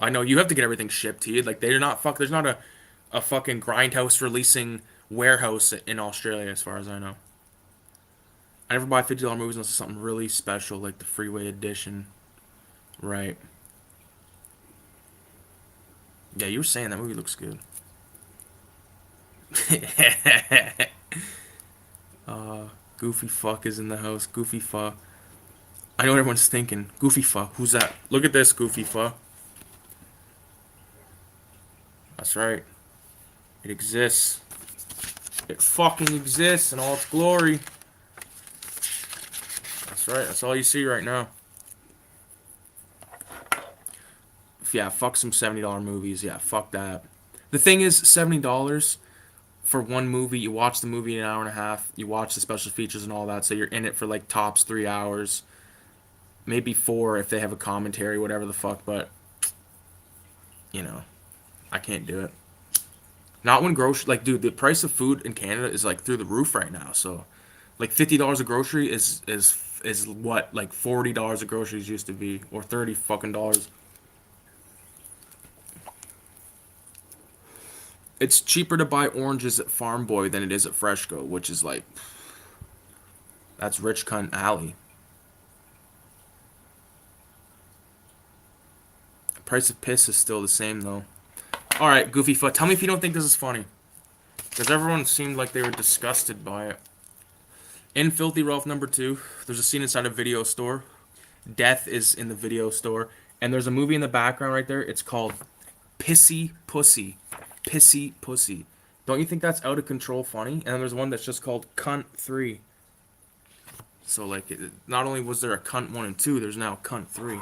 I know you have to get everything shipped to you. Like they're not fuck. There's not a fucking grindhouse releasing warehouse in Australia, as far as I know. I never buy $50 movies unless it's something really special, like the Freeway Edition. Right. Yeah, you were saying that movie looks good. Goofy fuck is in the house. Goofy fuck. I know what everyone's thinking. Goofy fuck. Who's that? Look at this, Goofy fuck. That's right. It exists. It fucking exists in all its glory. That's right. That's all you see right now. Yeah, fuck some $70 movies. Yeah, fuck that. The thing is, $70 for one movie. You watch the movie in an hour and a half. You watch the special features and all that. So you're in it for like tops 3 hours, maybe four if they have a commentary, whatever the fuck. But you know, I can't do it. Not when grocery, like, dude, the price of food in Canada is like through the roof right now. So, like, $50 a grocery is what like $40 a groceries used to be, or 30 fucking dollars. It's cheaper to buy oranges at Farm Boy than it is at Freshco, which is like, that's rich cunt alley. The price of piss is still the same though. All right, Goofy Foot, tell me if you don't think this is funny, because everyone seemed like they were disgusted by it. In Filthy Ralph number two, there's a scene inside a video store. Death is in the video store, and there's a movie in the background right there. It's called Pissy Pussy. Pissy Pussy. Don't you think that's out of control funny? And then there's one that's just called Cunt 3. So, like, not only was there a Cunt 1 and 2, there's now Cunt 3.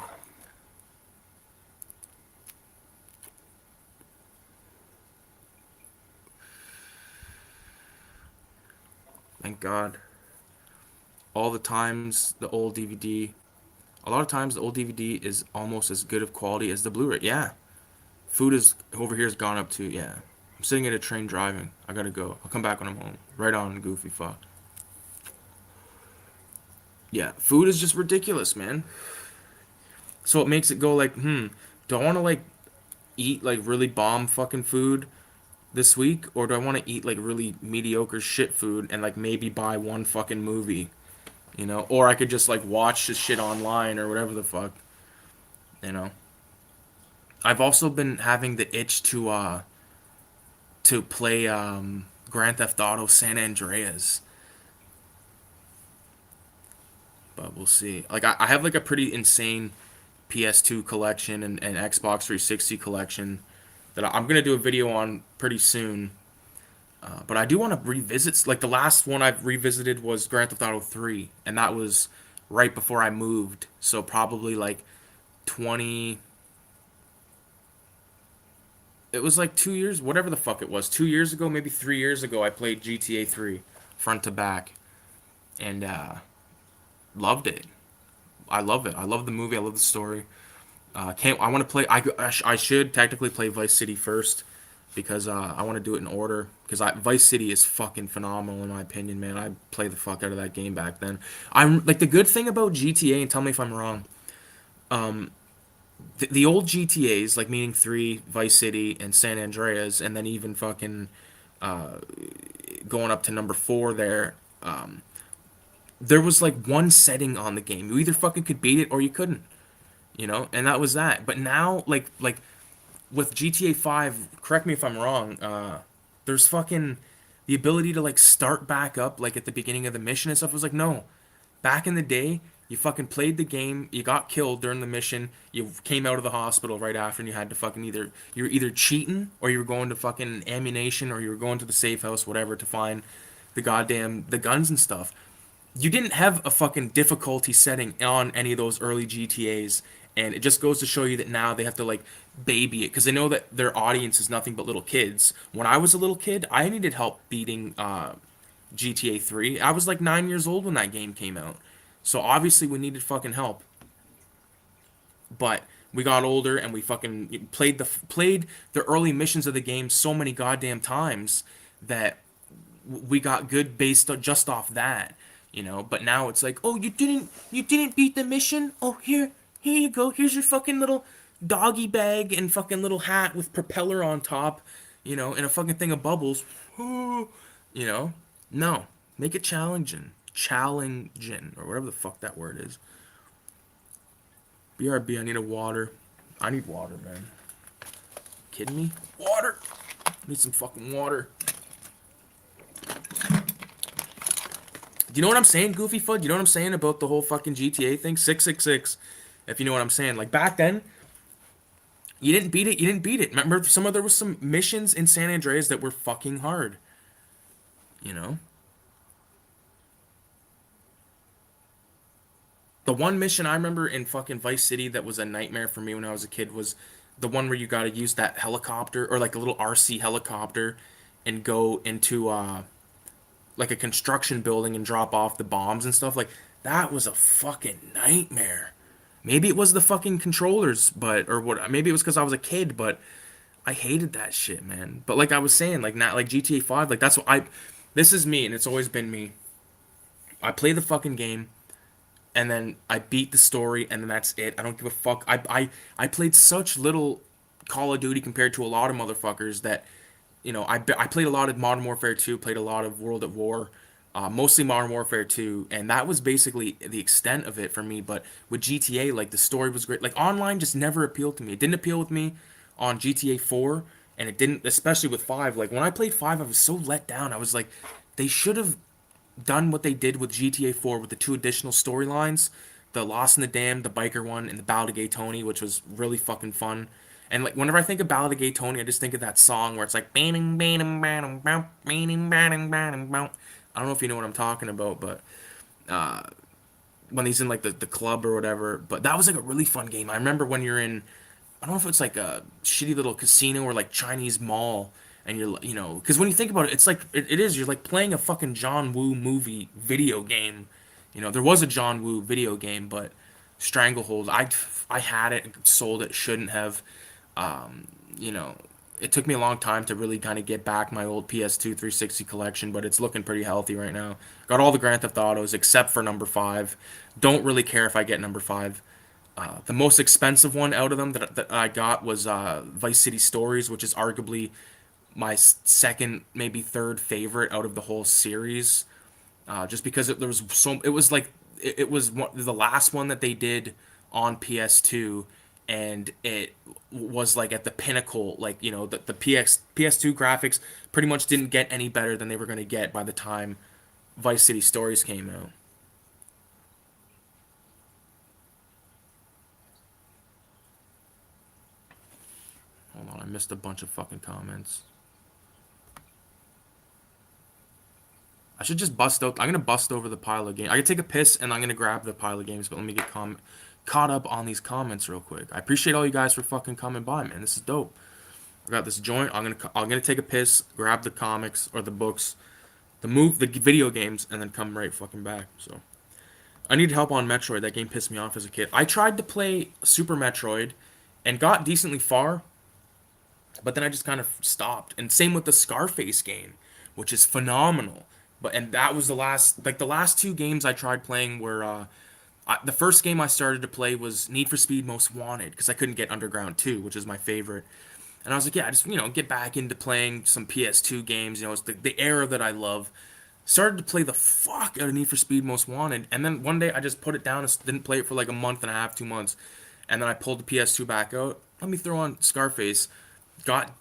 Thank God. All the times the old DVD, a lot of times the old DVD is almost as good of quality as the Blu-ray. Yeah. Food is over here has gone up too. Yeah. I'm sitting at a train driving. I gotta go. I'll come back when I'm home. Right on, Goofy fuck. Yeah, food is just ridiculous, man. So it makes it go like, do I want to like eat like really bomb fucking food this week, or do I want to eat like really mediocre shit food and like maybe buy one fucking movie, or I could just like watch this shit online or whatever the fuck, you know. I've also been having the itch to play Grand Theft Auto San Andreas, but we'll see. Like I have like a pretty insane PS2 collection and Xbox 360 collection that I'm gonna do a video on pretty soon. But I do want to revisit. Like the last one I've revisited was Grand Theft Auto 3, and that was right before I moved. So probably like 20. It was like 2 years, whatever the fuck it was. 2 years ago, maybe 3 years ago, I played GTA 3 front to back, and loved it. I love it. I love the movie. I love the story. Can't. I want to play. I should technically play Vice City first because I want to do it in order. Because Vice City is fucking phenomenal in my opinion, man. I played the fuck out of that game back then. I'm like the good thing about GTA, and tell me if I'm wrong. The old GTA's, like meaning three, Vice City, and San Andreas, and then even fucking going up to number four there. There was like one setting on the game. You either fucking could beat it or you couldn't, and that was that. But now, like with GTA 5, correct me if I'm wrong, there's fucking the ability to like start back up like at the beginning of the mission and stuff. It was like, no. Back in the day, you fucking played the game, you got killed during the mission, you came out of the hospital right after and you had to fucking you're either cheating or you were going to fucking ammunition or you were going to the safe house, whatever, to find the guns and stuff. You didn't have a fucking difficulty setting on any of those early GTAs, and it just goes to show you that now they have to like baby it because they know that their audience is nothing but little kids. When I was a little kid, I needed help beating GTA 3. I was like 9 years old when that game came out, so obviously we needed fucking help. But we got older and we fucking played the early missions of the game so many goddamn times that we got good based just off that. But now it's like, oh, you didn't beat the mission. Oh, here you go. Here's your fucking little doggy bag and fucking little hat with propeller on top, and a fucking thing of bubbles. You know? No. Make it challenging. Challenging, or whatever the fuck that word is. BRB, I need a water. I need water, man. Kidding me? Water! I need some fucking water. Do you know what I'm saying, Goofy Foot? You know what I'm saying about the whole fucking GTA thing? 666, if you know what I'm saying. Like, back then, you didn't beat it, you didn't beat it. Remember, there was some missions in San Andreas that were fucking hard. You know? The one mission I remember in fucking Vice City that was a nightmare for me when I was a kid was the one where you gotta use that helicopter, or like a little RC helicopter, and go into like a construction building and drop off the bombs and stuff. Like, that was a fucking nightmare. Maybe it was the fucking controllers, but or what? Maybe it was because I was a kid, but I hated that shit, man. But like I was saying, like, not like GTA 5, like that's what I. This is me, and it's always been me. I play the fucking game, and then I beat the story, and then that's it. I don't give a fuck. I played such little Call of Duty compared to a lot of motherfuckers that, I played a lot of Modern Warfare 2, played a lot of World at War, mostly Modern Warfare 2, and that was basically the extent of it for me. But with GTA, like, the story was great. Like, online just never appealed to me. It didn't appeal with me on GTA 4, and it didn't, especially with 5. Like, when I played 5, I was so let down. I was like, they should have done what they did with GTA 4 with the two additional storylines, the Lost in the Dam, the biker one, and the Ballad of Gay Tony, which was really fucking fun. And like, whenever I think of Ballad of Gay Tony, I just think of that song where it's like I don't know if you know what I'm talking about, but when he's in like the club or whatever. But that was like a really fun game. I remember when you're in, I don't know if it's like a shitty little casino or like Chinese mall, and because when you think about it, it's like it is. You're like playing a fucking John Woo movie video game. There was a John Woo video game, but Stranglehold, I had it, sold it, shouldn't have. You know, it took me a long time to really kind of get back my old PS2 360 collection, but it's looking pretty healthy right now. Got all the Grand Theft Autos except for number 5. Don't really care if I get number 5. The most expensive one out of them that I got was Vice City Stories, which is arguably my second, maybe third favorite out of the whole series. Just because it was like it was the last one that they did on PS2, and it was like at the pinnacle. Like, the PS2 graphics pretty much didn't get any better than they were going to get by the time Vice City Stories came out. Hold on, I missed a bunch of fucking comments. I should just bust out. I'm gonna bust over the pile of games. I can take a piss and I'm gonna grab the pile of games, but let me get caught up on these comments real quick. I appreciate all you guys for fucking coming by, man. This is dope. I got this joint. I'm gonna take a piss, grab the comics or the books, the video games, and then come right fucking back. So I need help on Metroid. That game pissed me off as a kid. I tried to play Super Metroid, and got decently far, but then I just kind of stopped. And same with the Scarface game, which is phenomenal. And that was the last two games I tried playing were the first game I started to play was Need for Speed Most Wanted, because I couldn't get Underground 2, which is my favorite. And I was like, yeah, I just get back into playing some PS2 games. It's the era that I love. Started to play the fuck out of Need for Speed Most Wanted, and then one day I just put it down and didn't play it for like a month and a half, 2 months, and then I pulled the PS2 back out. Let me throw on Scarface. Got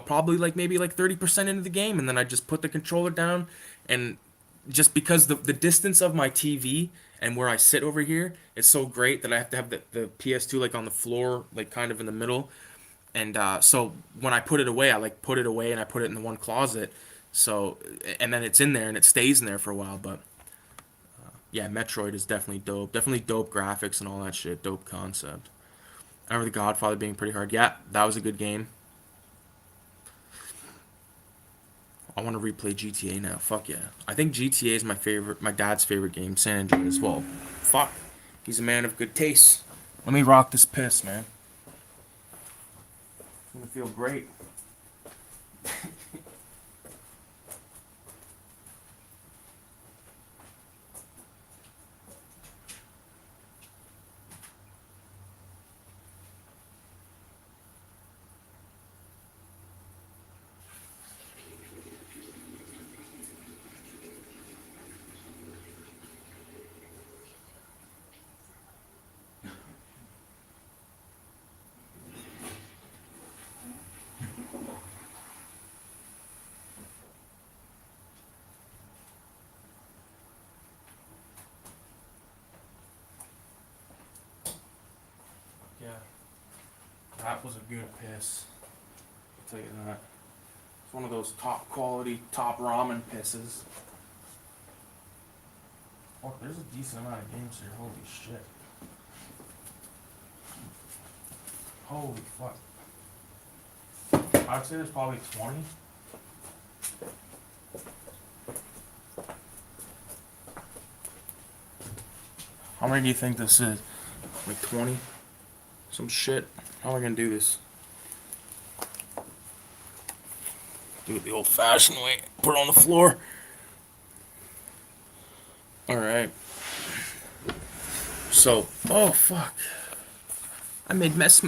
probably like maybe like 30% into the game, and then I just put the controller down, and just because the distance of my TV and where I sit over here is so great that I have to have the PS2 like on the floor, like kind of in the middle. And so when I put it away, I like put it away and I put it in the one closet. So, and then it's in there and it stays in there for a while. But yeah, Metroid is definitely dope. Definitely dope graphics and all that shit. Dope concept. I remember The Godfather being pretty hard. Yeah, that was a good game. I want to replay GTA now. Fuck yeah. I think GTA is my dad's favorite game. San Andreas as well. Fuck. He's a man of good taste. Let me rock this piss, man. It's gonna feel great. That was a good piss. I'll tell you that. It's one of those top quality, top ramen pisses. Oh, there's a decent amount of games here. Holy shit. Holy fuck. I'd say there's probably 20. How many do you think this is? Like 20? Some shit. How am I gonna do this? Do it the old fashioned way. Put it on the floor. Alright. So, oh fuck. I made mess.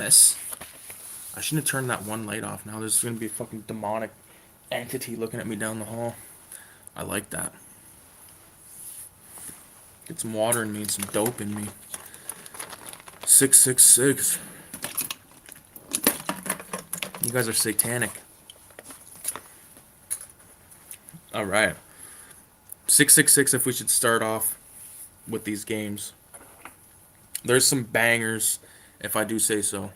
I shouldn't have turned that one light off. Now there's gonna be a fucking demonic entity looking at me down the hall. I like that. Get some water in me and some dope in me. 666. You guys are satanic. Alright. 666 if we should start off with these games. There's some bangers, if I do say so.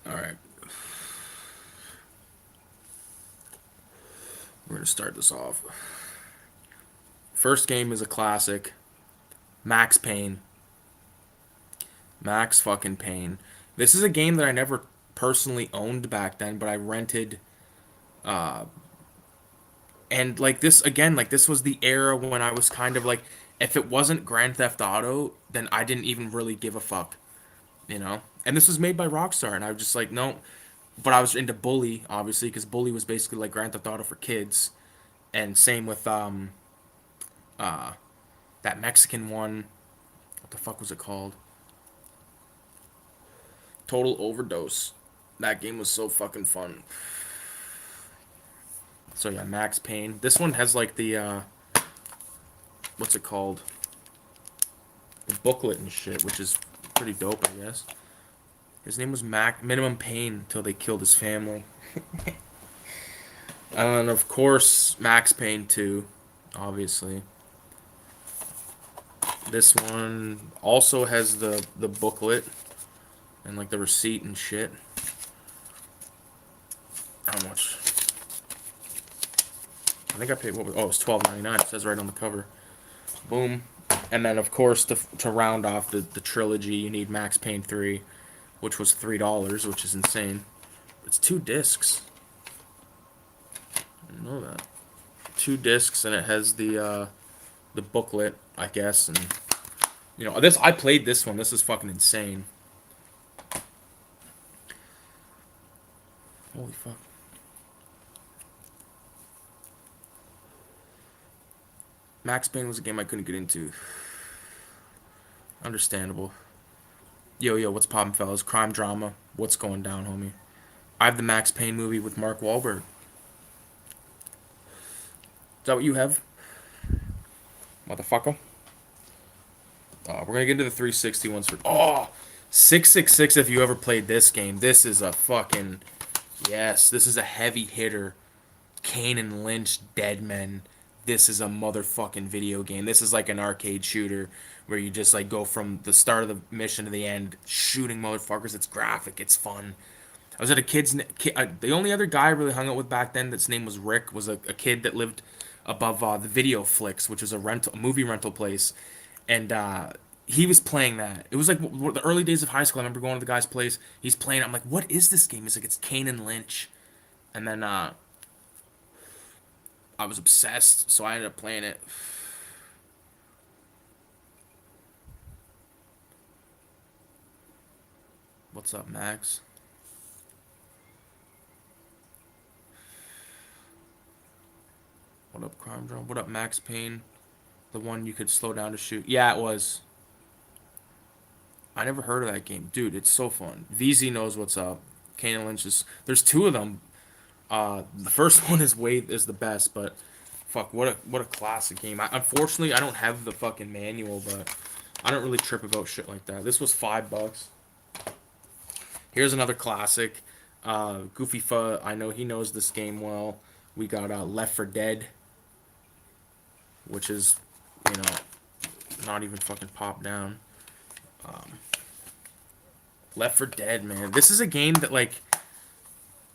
Alright. We're going to start this off. First game is a classic. Max Payne. Max fucking Payne. This is a game that I never personally owned back then, but I rented. And like this again, like this was the era when I was kind of like, if it wasn't Grand Theft Auto, then I didn't even really give a fuck, you know. And this was made by Rockstar, and I was just like, no. But I was into Bully, obviously, because Bully was basically like Grand Theft Auto for kids, and same with that Mexican one. What the fuck was it called? Total Overdose. That game was so fucking fun. So yeah, Max Payne. This one has like the what's it called? The booklet and shit, which is pretty dope, I guess. His name was Minimum Pain until they killed his family. And of course, Max Payne 2, obviously. This one also has the booklet and like the receipt and shit. How much? I think I paid, what was, oh, it was $12.99. It says right on the cover. Boom. And then, of course, to round off the trilogy, you need Max Payne 3, which was $3, which is insane. It's 2 discs. I didn't know that. 2 discs, and it has the booklet, I guess. And you know, this I played this one. This is fucking insane. Holy fuck. Max Payne was a game I couldn't get into. Understandable. Yo, what's poppin', fellas? Crime drama. What's going down, homie? I have the Max Payne movie with Mark Wahlberg. Is that what you have? Motherfucker. We're gonna get into the 360 ones for. Oh! 666 if you ever played this game. This is a fucking. Yes, this is a heavy hitter. Kane and Lynch, Dead Men. This is a motherfucking video game. This is like an arcade shooter where you just like go from the start of the mission to the end shooting motherfuckers. It's graphic. It's fun. I was at a the only other guy I really hung out with back then that's name was Rick was a kid that lived above the Video Flicks, which was a movie rental place, and he was playing that. It was like the early days of high school. I remember going to the guy's place. He's playing. I'm like, what is this game? He's like, it's Kane and Lynch, and then I was obsessed, so I ended up playing it. What's up, Max? What up, Crime Drone? What up, Max Payne? The one you could slow down to shoot. Yeah, it was. I never heard of that game. Dude, it's so fun. VZ knows what's up. Kane and Lynch is... There's 2 of them. The first one is the best, but... Fuck, what a classic game. Unfortunately, I don't have the fucking manual, but... I don't really trip about shit like that. This was $5. Here's another classic. Goofy Pho, I know he knows this game well. We got Left 4 Dead, which is, you know, not even fucking pop down. Left 4 Dead, man. This is a game that like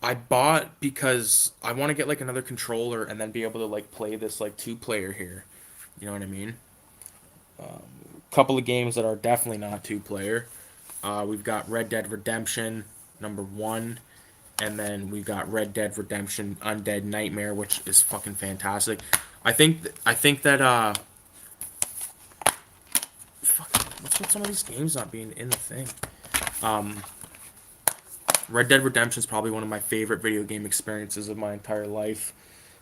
I bought because I want to get like another controller and then be able to like play this like two player here. You know what I mean? Couple of games that are definitely not two player. We've got Red Dead Redemption #1, and then we've got Red Dead Redemption Undead Nightmare, which is fucking fantastic. I think that fuck, what's with some of these games not being in the thing? Red Dead Redemption is probably one of my favorite video game experiences of my entire life.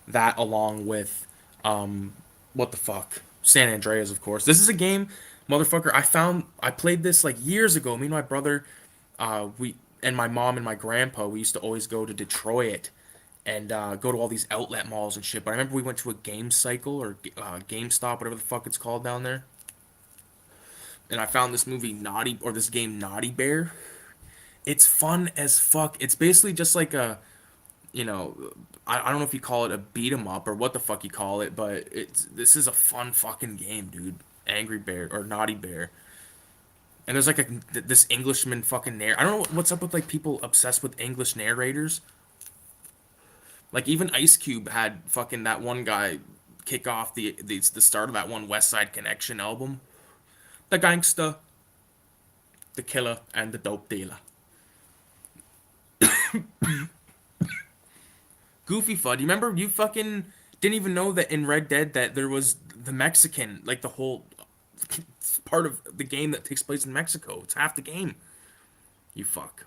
That along with what the fuck? San Andreas, of course. This is a game, motherfucker. I played this like years ago. Me and my brother, we and my mom and my grandpa, we used to always go to Detroit and go to all these outlet malls and shit. But I remember we went to a Game Cycle or GameStop, whatever the fuck it's called down there, and I found this movie Naughty or this game Naughty Bear. It's fun as fuck. It's basically just like a I don't know if you call it a beat 'em up or what the fuck you call it, but this is a fun fucking game, dude. Angry Bear or Naughty Bear. And there's like this Englishman fucking I don't know what's up with like people obsessed with English narrators. Like even Ice Cube had fucking that one guy kick off the start of that one West Side Connection album. The gangster, the killer, and the dope dealer. Goofy Fudd. You remember you fucking didn't even know that in Red Dead that there was the Mexican, like the whole part of the game that takes place in Mexico. It's half the game. You fuck.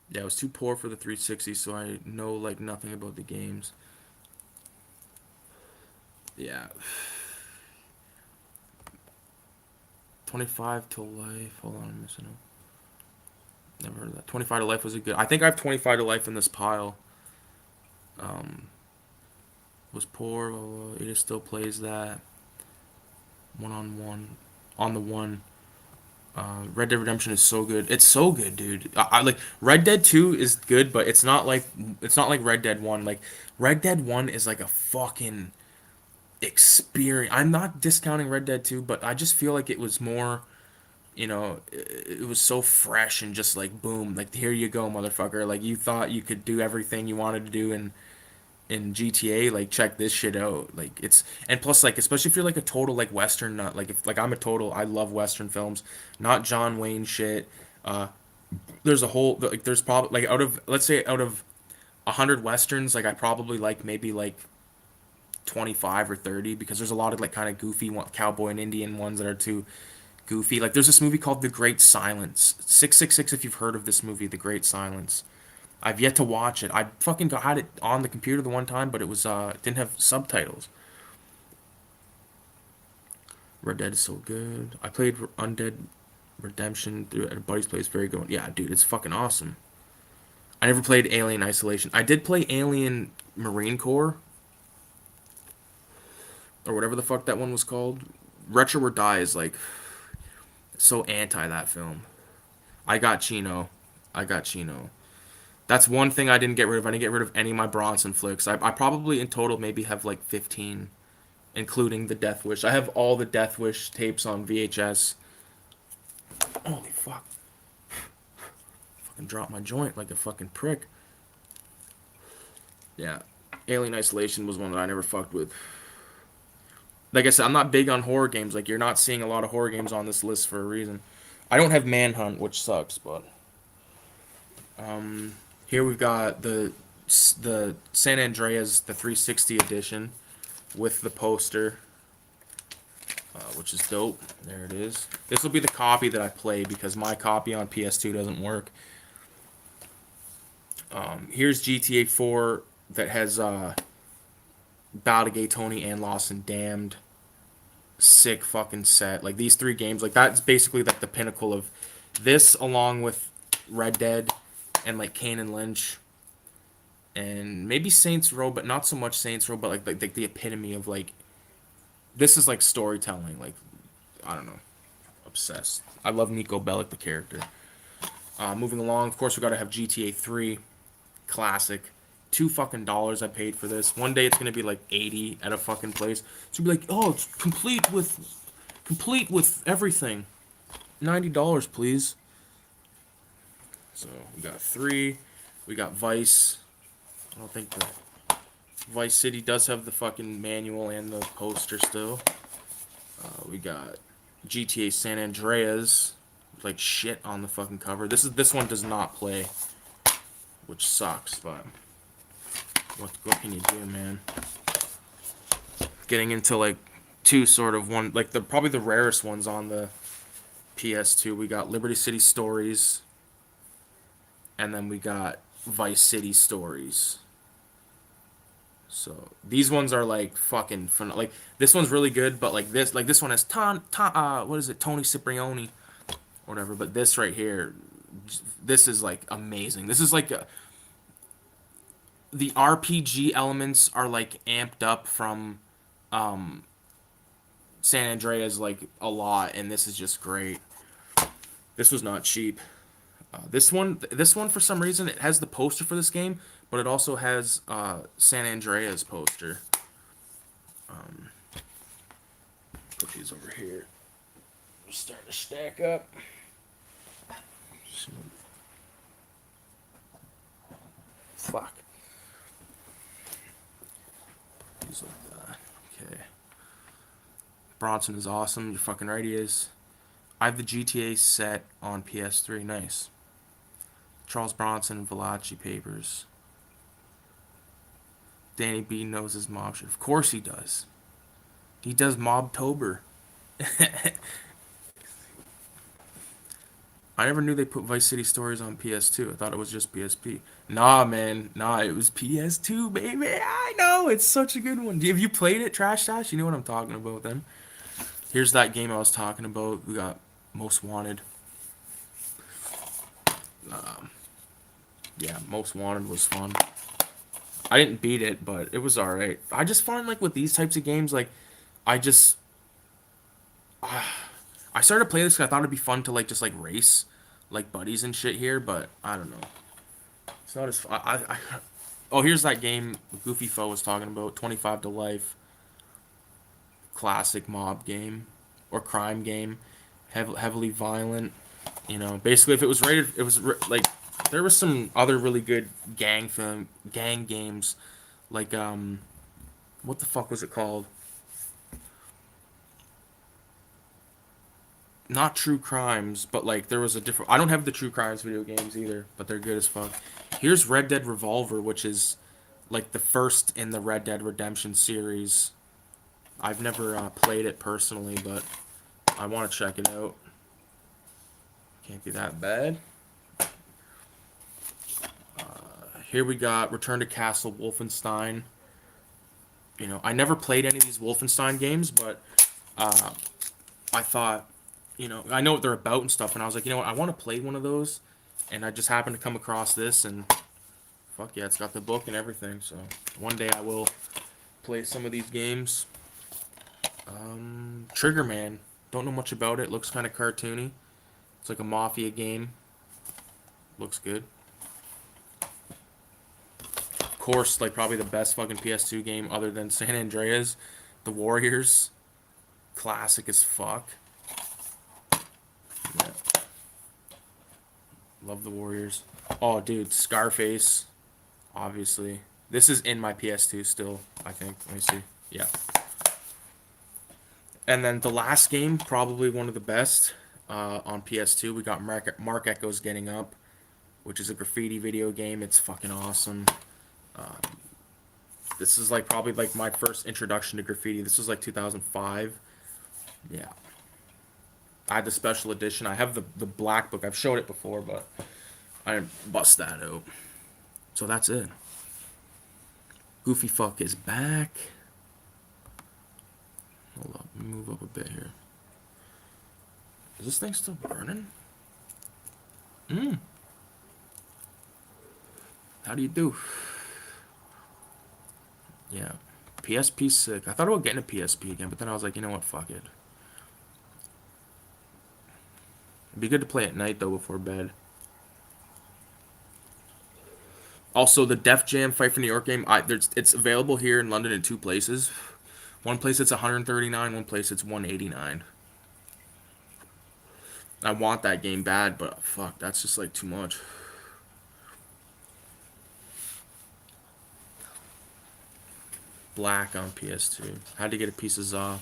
Yeah, I was too poor for the 360, so I know like nothing about the games. Yeah. 25 to Life. Hold on, I'm missing out. Never heard of that. 25 to Life was a good. I think I have 25 to Life in this pile. Um, was poor. It just still plays that. One on one. On the one. Red Dead Redemption is so good. It's so good, dude. I like Red Dead 2 is good, but it's not like Red Dead 1. Like Red Dead 1 is like a fucking experience. I'm not discounting Red Dead 2, but I just feel like it was more, it was so fresh and just like boom, like here you go, motherfucker. Like you thought you could do everything you wanted to do in GTA, like check this shit out. Like it's and plus like especially if you're like a total like Western nut, like if like I'm a total I love Western films, not John Wayne shit. Uh there's a whole like there's probably like out of let's say out of 100 Westerns, like I probably like maybe like 25 or 30 because there's a lot of like kind of goofy cowboy and Indian ones that are too goofy. Like there's this movie called The Great Silence. 666 if you've heard of this movie, The Great Silence. I've yet to watch it. I fucking had it on the computer the one time, but it didn't have subtitles. Red Dead is so good. I played Undead Redemption through at a buddy's place. Very good. Yeah, dude, it's fucking awesome. I never played Alien Isolation. I did play Alien Marine Corps or whatever the fuck that one was called. Retro or Die is like so anti that film. I got Chino. I got Chino. That's one thing I didn't get rid of. I didn't get rid of any of my Bronson flicks. I probably in total maybe have like 15, including the Death Wish. I have all the Death Wish tapes on VHS. Holy fuck. Fucking dropped my joint like a fucking prick. Yeah. Alien Isolation was one that I never fucked with. Like I said, I'm not big on horror games. Like, you're not seeing a lot of horror games on this list for a reason. I don't have Manhunt, which sucks, but. Here we've got the San Andreas, the 360 edition, with the poster, which is dope. There it is. This will be the copy that I play because my copy on PS2 doesn't work. Here's GTA 4 that has Battle Gay Tony and Lost and Damned. Sick fucking set. Like these three games, like that's basically like the pinnacle of this, along with Red Dead and like Kane and Lynch and maybe Saints Row, but not so much Saints Row, but like the epitome of like this is like storytelling. Like I don't know, obsessed. I love Nico Bellic the character. Moving along, of course we got to have GTA 3, classic. $2 I paid for this. One day it's gonna be like 80 at a fucking place. It's gonna be like, oh, it's complete with everything. $90, please. So we got three. We got Vice. I don't think the Vice City does have the fucking manual and the poster still. We got GTA San Andreas, like shit on the fucking cover. This one does not play, which sucks. But what can you do, man? Getting into like two sort of one like the probably the rarest ones on the PS2. We got Liberty City Stories, and then we got Vice City Stories. So these ones are like fucking fun. Like this one's really good, but like this one has what is it, Tony Cipriani, or whatever. But this right here, this is like amazing. This is like the RPG elements are like amped up from San Andreas like a lot, and this is just great. This was not cheap. This one for some reason it has the poster for this game, but it also has San Andreas poster. Put these over here. Starting to stack up. Fuck. These like that. Okay. Bronson is awesome. You're fucking right, he is. I have the GTA set on PS3. Nice. Charles Bronson and Valachi papers. Danny B knows his mob shit. Of course he does. He does Mobtober. I never knew they put Vice City Stories on PS2. I thought it was just PSP. Nah, man. Nah, it was PS2, baby. I know. It's such a good one. Have you played it, Trash Dash? You know what I'm talking about then. Here's that game I was talking about. We got Most Wanted. Yeah, Most Wanted was fun. I didn't beat it, but it was alright. I just find like with these types of games, like I just I started to play this because I thought it'd be fun to like just like race like buddies and shit here, but I don't know. It's not as fun. Oh, here's that game Goofy Foe was talking about. 25 to Life, classic mob game or crime game, heavily violent. You know, basically if it was rated, it was like there was some other really good gang games, like what the fuck was it called? Not True Crimes, but like there was a different. I don't have the True Crimes video games either, but they're good as fuck. Here's Red Dead Revolver, which is like the first in the Red Dead Redemption series. I've never played it personally, but I want to check it out. Can't be that bad. Here we got Return to Castle Wolfenstein. You know, I never played any of these Wolfenstein games, but I thought, you know, I know what they're about and stuff, and I was like, you know what, I want to play one of those, and I just happened to come across this, and fuck yeah, it's got the book and everything, so one day I will play some of these games. Trigger Man, don't know much about it, looks kind of cartoony. It's like a mafia game. Looks good. Of course, like probably the best fucking PS2 game other than San Andreas, The Warriors. Classic as fuck. Yeah. Love The Warriors. Oh, dude, Scarface. Obviously. This is in my PS2 still, I think. Let me see. Yeah. And then the last game, probably one of the best on PS2. We got Mark Echo's Getting Up, which is a graffiti video game. It's fucking awesome. This is like probably like my first introduction to graffiti. This was like 2005. Yeah. I had the special edition. I have the black book. I've showed it before, but I didn't bust that out. So that's it. Goofy Fuck is back. Hold up. Let me move up a bit here. Is this thing still burning? How do you do? Yeah. PSP sick. I thought about getting a PSP again, but then I was like, you know what? Fuck it. It'd be good to play at night, though, before bed. Also, the Def Jam Fight for New York game, it's available here in London in two places. One place it's 139, one place it's 189. I want that game bad, but fuck, that's just like too much. Black on PS2. Had to get a piece of Zaw.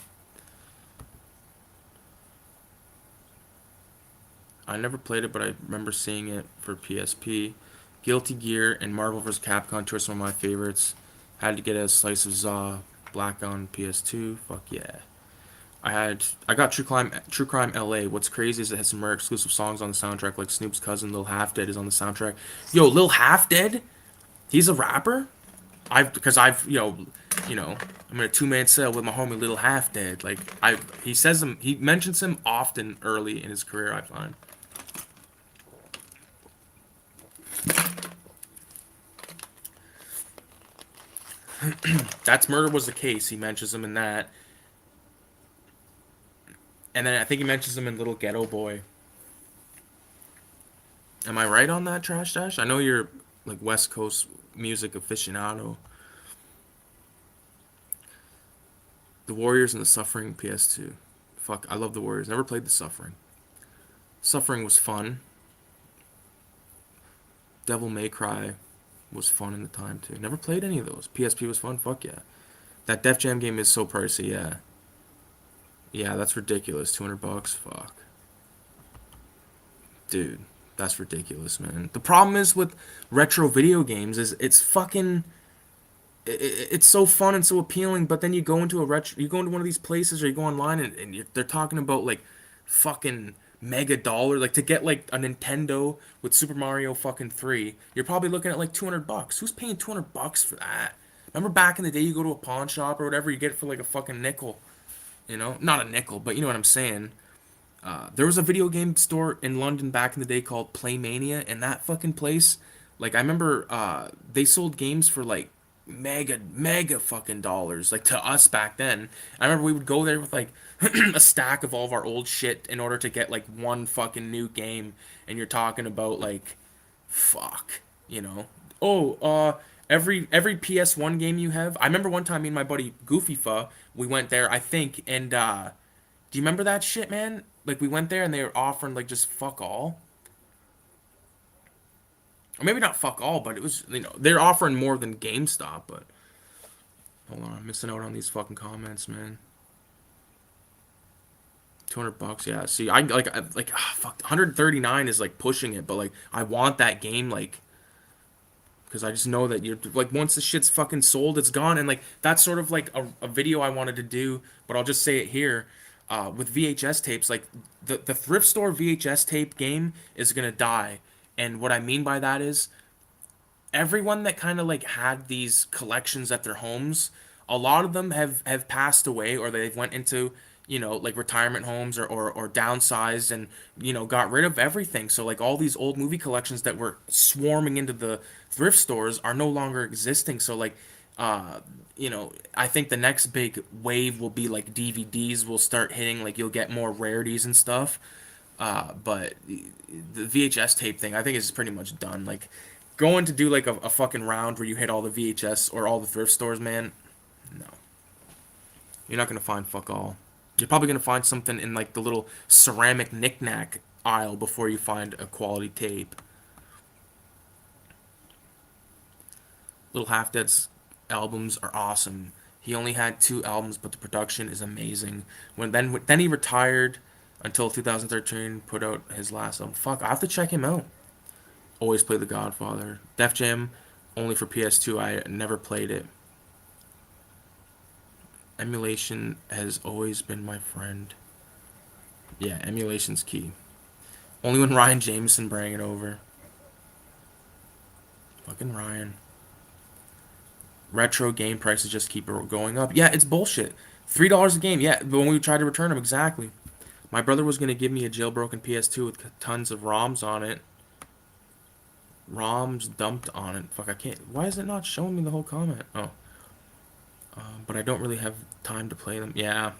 I never played it, but I remember seeing it for PSP. Guilty Gear and Marvel vs. Capcom 2 are some of my favorites. Had to get a slice of Zaw. Black on PS2. Fuck yeah. I got True Crime LA. What's crazy is it has some rare exclusive songs on the soundtrack, like Snoop's cousin Lil Half Dead is on the soundtrack. Yo, Lil Half Dead? He's a rapper? I'm in a two-man cell with my homie Lil Half Dead. Like he mentions him often early in his career, I find. That's Murder Was the Case. He mentions him in that. And then I think he mentions him in Little Ghetto Boy. Am I right on that, Trash Dash? I know you're like West Coast music aficionado. The Warriors and the Suffering PS2. Fuck, I love the Warriors. Never played the Suffering. Suffering was fun. Devil May Cry was fun in the time too. Never played any of those. PSP was fun. Fuck yeah. That Def Jam game is so pricey. Yeah. Yeah, that's ridiculous. 200 bucks. Fuck. Dude, that's ridiculous, man. The problem is with retro video games is it's fucking it's so fun and so appealing, but then you go into one of these places or you go online and they're talking about like fucking mega dollar like to get like a Nintendo with Super Mario fucking 3. You're probably looking at like 200 bucks. Who's paying 200 bucks for that? Remember back in the day you go to a pawn shop or whatever, you get it for like a fucking nickel, you know? Not a nickel, but you know what I'm saying. There was a video game store in London back in the day called Playmania, and that fucking place, like I remember, they sold games for like mega fucking dollars, like to us back then. I remember we would go there with like a stack of all of our old shit in order to get like one fucking new game, and you're talking about like, fuck, you know. Oh, every PS1 game you have. I remember one time me and my buddy Goofy we went there, I think, and do you remember that shit, man? Like we went there and they were offering like just fuck all. Or maybe not fuck all, but it was, they're offering more than GameStop, but hold on, I'm missing out on these fucking comments, man. 200 bucks, yeah. See, fuck, 139 is like pushing it, but like I want that game like because I just know that you're like once the shit's fucking sold, it's gone, and like that's sort of like a video I wanted to do, but I'll just say it here. With VHS tapes, like the thrift store VHS tape game is gonna die, and what I mean by that is everyone that kind of like had these collections at their homes, a lot of them have passed away or they've went into like retirement homes or downsized and got rid of everything. So like all these old movie collections that were swarming into the thrift stores are no longer existing. So like I think the next big wave will be like DVDs will start hitting, like you'll get more rarities and stuff. But the VHS tape thing, I think is pretty much done. Like going to do like a fucking round where you hit all the VHS or all the thrift stores, man. No, you're not gonna find fuck all. You're probably gonna find something in like the little ceramic knickknack aisle before you find a quality tape. Little Half Dead's albums are awesome. He only had two albums, but the production is amazing. Then he retired until 2013, put out his last album. Fuck, I have to check him out. Always play The Godfather. Def Jam, only for PS2. I never played it. Emulation has always been my friend. Yeah, emulation's key. Only when Ryan Jameson bring it over. Fucking Ryan. Retro game prices just keep going up. Yeah, it's bullshit. $3 a game. Yeah, but when we tried to return them, exactly. My brother was gonna give me a jailbroken PS2 with tons of ROMs on it. ROMs dumped on it. Fuck, I can't. Why is it not showing me the whole comment? Oh. But I don't really have time to play them. Yeah.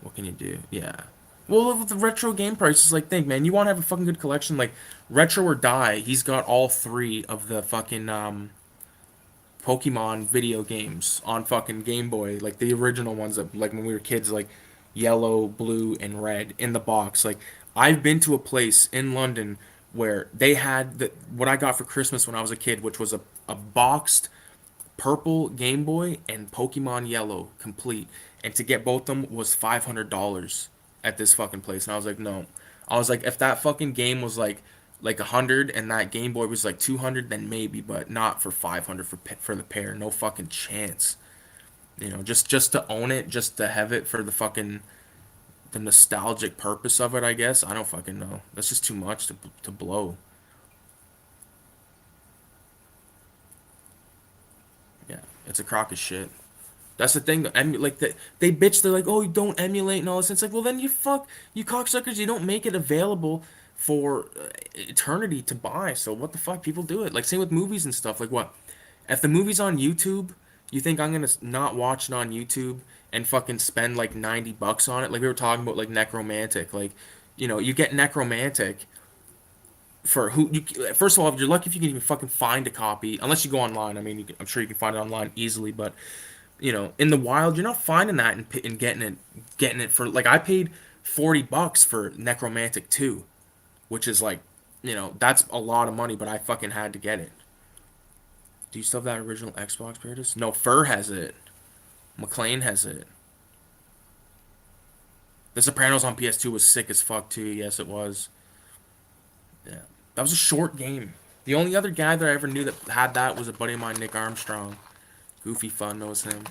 What can you do? Yeah. Well, with the retro game prices, like, think, man, you want to have a fucking good collection, like, retro or die. He's got all three of the fucking Pokemon video games on fucking Game Boy, like the original ones that, like, when we were kids, like yellow, blue, and red in the box. Like, I've been to a place in London where they had what I got for Christmas when I was a kid, which was a boxed purple Game Boy and Pokemon Yellow complete. And to get both of them was $500 at this fucking place. And I was like, no. I was like, if that fucking game was like 100 and that Game Boy was like 200, then maybe, but not for 500 for the pair. No fucking chance. Just to own it, just to have it for the fucking the nostalgic purpose of it, I guess. I don't fucking know. That's just too much to blow. Yeah, it's a crock of shit. That's the thing. Like they bitch. They're like, "Oh, you don't emulate and all this." It's like, well, then you cocksuckers. You don't make it available for eternity to buy. So what the fuck? People do it. Like same with movies and stuff. Like what? If the movie's on YouTube, you think I'm gonna not watch it on YouTube and fucking spend like $90 on it? Like we were talking about like Necromantic. Like, you get Necromantic for who you. First of all, you're lucky if you can even fucking find a copy, unless you go online. I mean, I'm sure you can find it online easily, but in the wild, you're not finding that and getting it for like I paid $40 for Necromantic 2, which is like, that's a lot of money, but I fucking had to get it. Do you still have that original Xbox, Paradise? No, Fur has it. McLean has it. The Sopranos on PS2 was sick as fuck too. Yes, it was. Yeah, that was a short game. The only other guy that I ever knew that had that was a buddy of mine, Nick Armstrong. Goofy Fun knows him.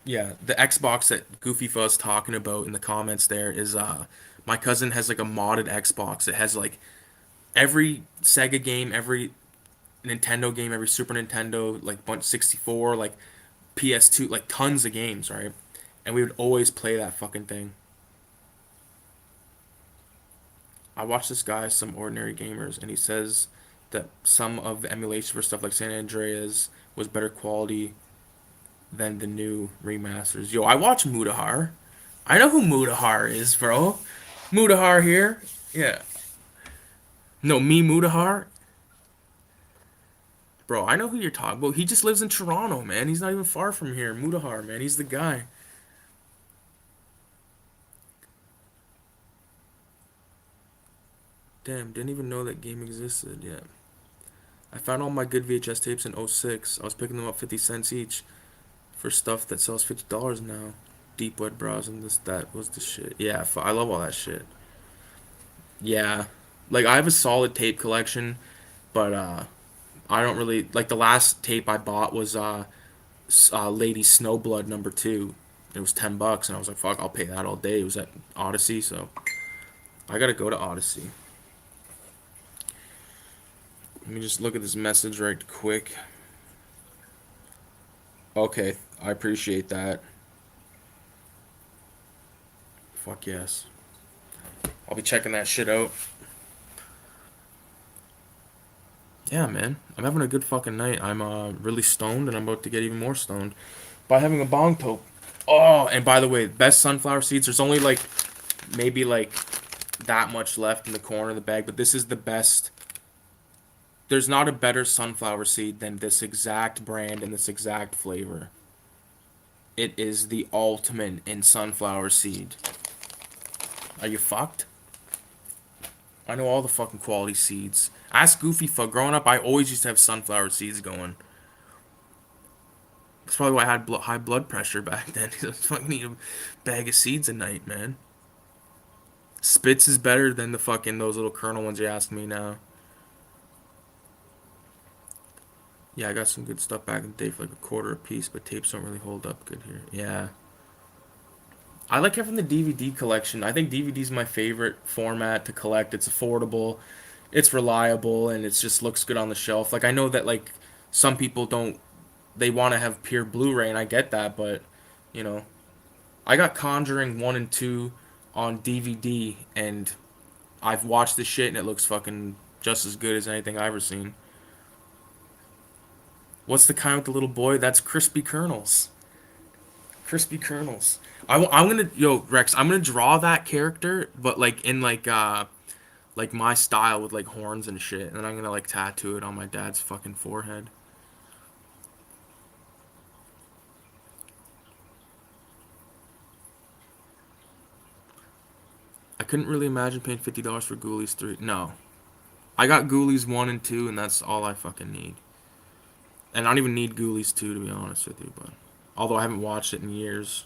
Yeah, the Xbox that Goofy Fuzz talking about in the comments there is my cousin has like a modded Xbox. It has like every Sega game, every Nintendo game, every Super Nintendo, like bunch 64, like PS2, like tons of games, right? And we would always play that fucking thing. I watched this guy, some ordinary gamers, and he says that some of the emulation for stuff like San Andreas was better quality than the new remasters. Yo, I watch Mutahar. I know who Mutahar is, bro. Mutahar here. Yeah. No, me Mutahar. Bro, I know who you're talking about. He just lives in Toronto, man. He's not even far from here. Mutahar, man. He's the guy. Damn, didn't even know that game existed. Yeah. I found all my good VHS tapes in '06. I was picking them up 50 cents each for stuff that sells $50 now. Deep web browsing, this, that was the shit. Yeah, I love all that shit. Yeah. Like, I have a solid tape collection, but I don't really like the last tape I bought was Lady Snowblood #2. It was $10, and I was like, fuck, I'll pay that all day. It was at Odyssey, so I gotta go to Odyssey. Let me just look at this message right quick. Okay, I appreciate that. Fuck yes. I'll be checking that shit out. Yeah, man. I'm having a good fucking night. I'm really stoned, and I'm about to get even more stoned by having a bong toke. Oh, and by the way, best sunflower seeds. There's only like maybe like that much left in the corner of the bag, but this is the best. There's not a better sunflower seed than this exact brand and this exact flavor. It is the ultimate in sunflower seed. Are you fucked? I know all the fucking quality seeds. Ask Goofy Fuck. Growing up, I always used to have sunflower seeds going. That's probably why I had high blood pressure back then. I fucking need a bag of seeds a night, man. Spitz is better than the fucking those little kernel ones you ask me now. Yeah, I got some good stuff back in the day for like a quarter a piece, but tapes don't really hold up good here. Yeah. I like having the DVD collection. I think DVD is my favorite format to collect. It's affordable, it's reliable, and it just looks good on the shelf. Like I know that like some people don't they want to have pure Blu-ray, and I get that, but you know, I got Conjuring 1 and 2 on DVD, and I've watched the shit, and it looks fucking just as good as anything I've ever seen. What's the kind with the little boy? That's crispy kernels. Crispy kernels. I'm gonna yo Rex. I'm gonna draw that character, but like in like my style with like horns and shit, and then I'm gonna like tattoo it on my dad's fucking forehead. I couldn't really imagine paying $50 for Ghoulies 3. No, I got Ghoulies 1 and 2, and that's all I fucking need. And I don't even need Ghoulies 2 to be honest with you, but although I haven't watched it in years.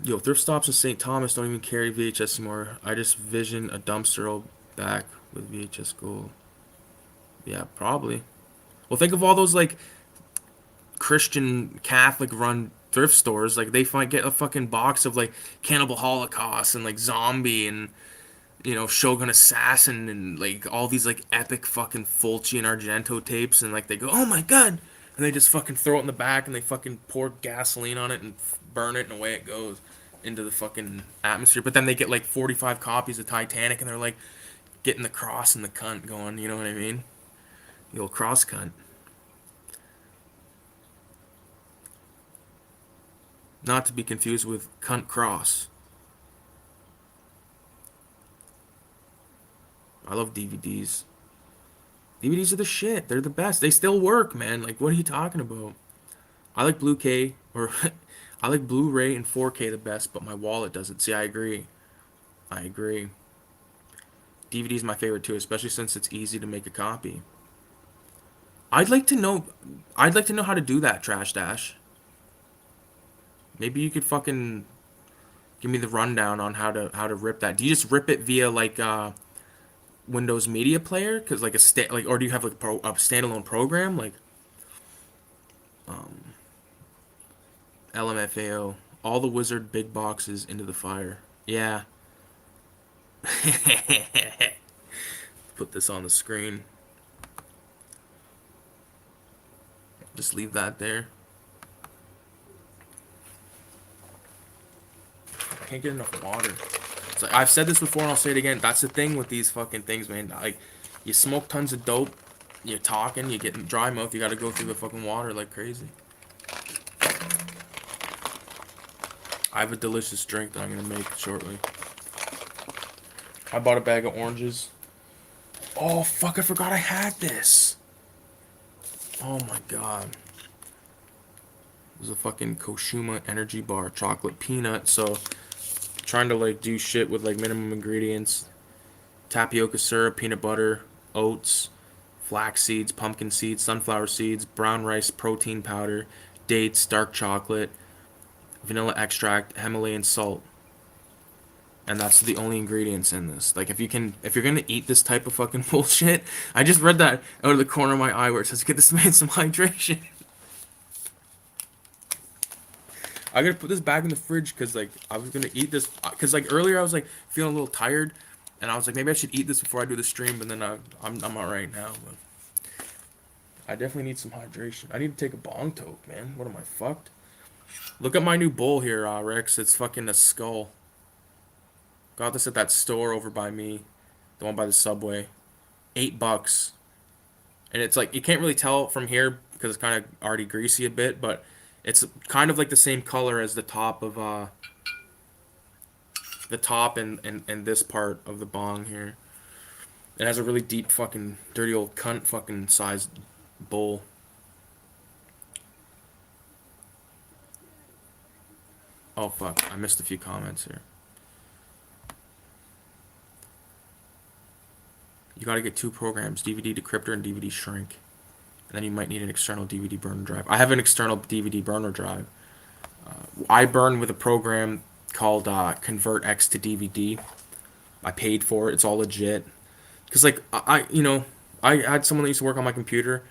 Yo, thrift stops in St. Thomas don't even carry VHS anymore. I just vision a dumpster roll back with VHS gold. Yeah, probably. Well, think of all those like Christian Catholic run thrift stores. Like they might get a fucking box of like Cannibal Holocaust and like Zombie and Shogun Assassin and like all these like epic fucking Fulci and Argento tapes, and like they go, oh my god, and they just fucking throw it in the back and they fucking pour gasoline on it and burn it, and away it goes into the fucking atmosphere. But then they get like 45 copies of Titanic, and they're like getting the cross and the cunt going. You know what I mean? The old cross cunt. Not to be confused with cunt cross. I love DVDs. DVDs are the shit. They're the best. They still work, man. Like, what are you talking about? I like Blue K or I like Blu-ray and 4K the best, but my wallet doesn't. See, I agree. I agree. DVD is my favorite too, especially since it's easy to make a copy. I'd like to know. I'd like to know how to do that, Trash Dash. Maybe you could fucking give me the rundown on how to rip that. Do you just rip it via like Windows Media Player? Cause like or do you have like a standalone program like LMFAO? All the wizard big boxes into the fire. Yeah. Put this on the screen. Just leave that there. I can't get enough water. It's like, I've said this before and I'll say it again. That's the thing with these fucking things, man. Like, you smoke tons of dope, you're talking, you get dry mouth, you gotta go through the fucking water like crazy. I have a delicious drink that I'm gonna make shortly. I bought a bag of oranges. Oh, fuck, I forgot I had this. Oh my god. It was a fucking Koshuma energy bar, chocolate peanut, so trying to like do shit with like minimum ingredients. Tapioca syrup, peanut butter, oats, flax seeds, pumpkin seeds, sunflower seeds, brown rice protein powder, dates, dark chocolate, vanilla extract, Himalayan salt. And that's the only ingredients in this. Like if you're gonna eat this type of fucking bullshit, I just read that out of the corner of my eye where it says get this man some hydration. I gotta put this back in the fridge because like I was gonna eat this because like earlier I was like feeling a little tired, and I was like maybe I should eat this before I do the stream, but then I'm alright now. But I definitely need some hydration. I need to take a bong toke, man. What am I fucked? Look at my new bowl here, Rex. It's fucking a skull. Got this at that store over by me, the one by the subway. $8, and it's like you can't really tell from here because it's kind of already greasy a bit, but it's kind of like the same color as the top of the top and this part of the bong here. It has a really deep fucking dirty old cunt fucking sized bowl. Oh fuck, I missed a few comments here. You gotta get two programs, DVD decryptor and DVD shrink. And then you might need an external DVD burner drive. I have an external DVD burner drive. I burn with a program called ConvertX to DVD. I paid for it. It's all legit. Because like I had someone that used to work on my computer,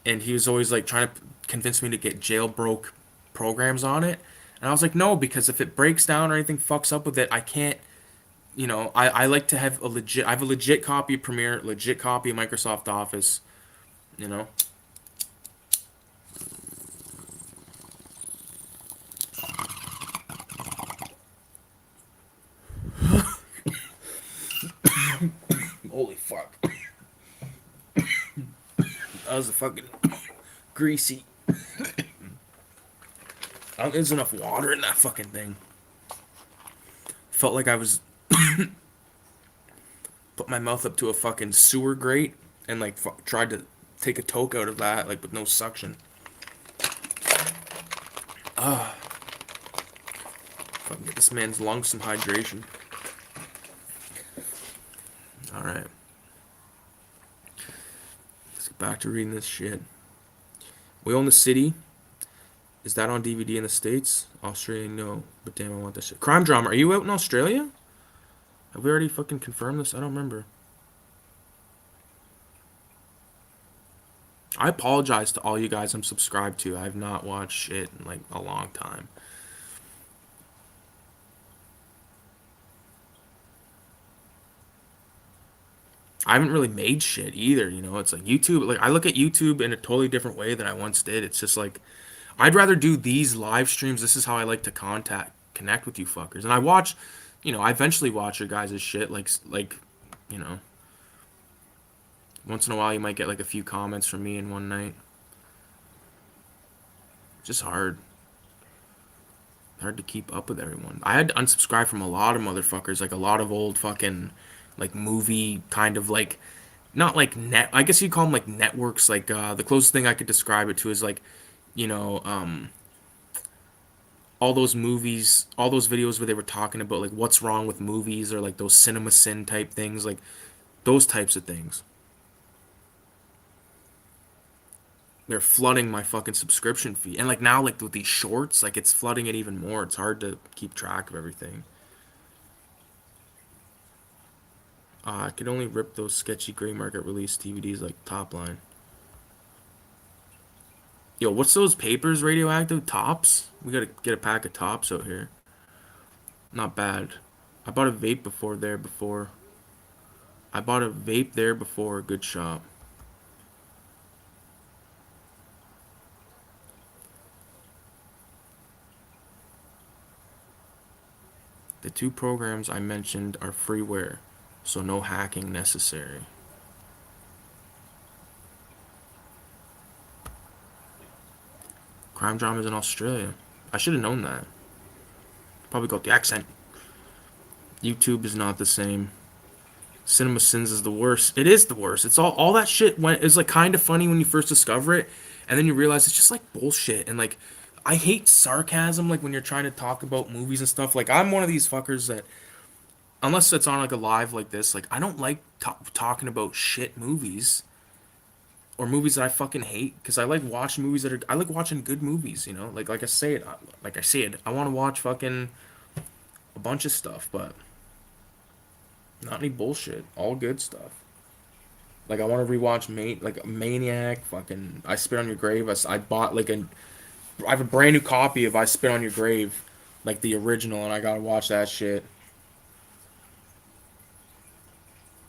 and he was always like trying to convince me to get jailbroke programs on it, and I was like no, because if it breaks down or anything fucks up with it, I can't. I like to have a legit. I have a legit copy of Premiere, legit copy of Microsoft Office. You know. Holy fuck. That was a fucking greasy. I don't think there's enough water in that fucking thing. Felt like I was put my mouth up to a fucking sewer grate and like tried to take a toke out of that like with no suction. Fucking get this man's lungs some hydration. All right, let's get back to reading this shit. We Own the City. Is that on DVD in the States? Australia, no. But damn, I want that shit. Crime drama. Are you out in Australia? Have we already fucking confirmed this? I don't remember. I apologize to all you guys I'm subscribed to. I have not watched shit in like a long time. I haven't really made shit either, you know. It's like YouTube, like I look at YouTube in a totally different way than I once did. It's just like I'd rather do these live streams. This is how I like to connect with you fuckers. And I watch, you know, I eventually watch your guys' shit like, you know, once in a while you might get like a few comments from me in one night. Just hard to keep up with everyone. I had to unsubscribe from a lot of motherfuckers, like a lot of old fucking like movie kind of like not like net I guess you call them like networks like the closest thing I could describe it to is like you know all those movies, all those videos where they were talking about like what's wrong with movies or like those cinema sin type things, like those types of things. They're flooding my fucking subscription fee. And like now like with these shorts, like it's flooding it even more. It's hard to keep track of everything. I could only rip those sketchy gray market release DVDs like top line. Yo, what's those papers radioactive? Tops? We gotta get a pack of tops out here. Not bad. I bought a vape before there before. I bought a vape there before. Good shop. The two programs I mentioned are freeware, so no hacking necessary. Crime dramas in Australia. I should have known that. Probably got the accent. YouTube is not the same. Cinema Sins is the worst. It is the worst. It's all that shit when it's like kind of funny when you first discover it, and then you realize it's just like bullshit. And like, I hate sarcasm. Like when you're trying to talk about movies and stuff. Like I'm one of these fuckers that unless it's on like a live like this, like I don't like talking about shit movies or movies that I fucking hate because I like watching movies that are I like watching good movies. You know, like I said, I want to watch fucking a bunch of stuff, but not any bullshit. All good stuff. Like I want to rewatch like Maniac. Fucking I Spit on Your Grave. I bought like I have a brand new copy of I Spit on Your Grave, like the original, and I gotta watch that shit.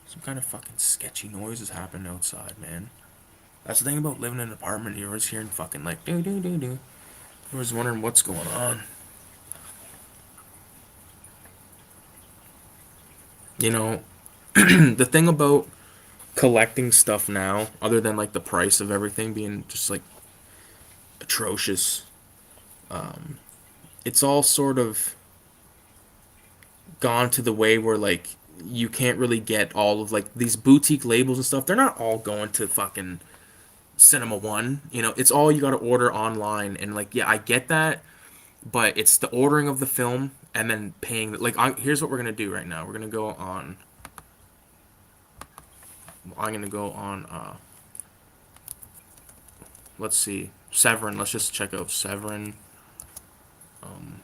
Some kind of fucking sketchy noises happening outside, man. That's the thing about living in an apartment. You're always hearing fucking like do do do do. You're always wondering what's going on. You know, the thing about collecting stuff now, other than like the price of everything being just like atrocious, it's all sort of gone to the way where like you can't really get all of like these boutique labels and stuff. They're not all going to fucking Cinema One. You know, it's all you got to order online. And like, yeah, I get that, but it's the ordering of the film and then paying. Like, here's what we're gonna do right now. We're gonna go on. I'm gonna go on. Let's see, Severin. Let's just check out Severin. Um,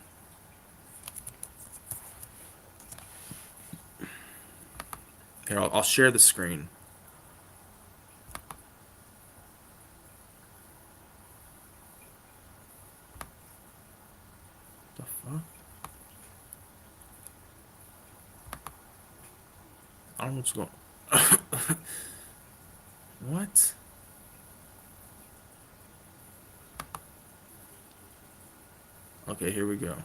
Here, I'll share the screen. The fuck? I don't know what's going. What? Okay, here we go.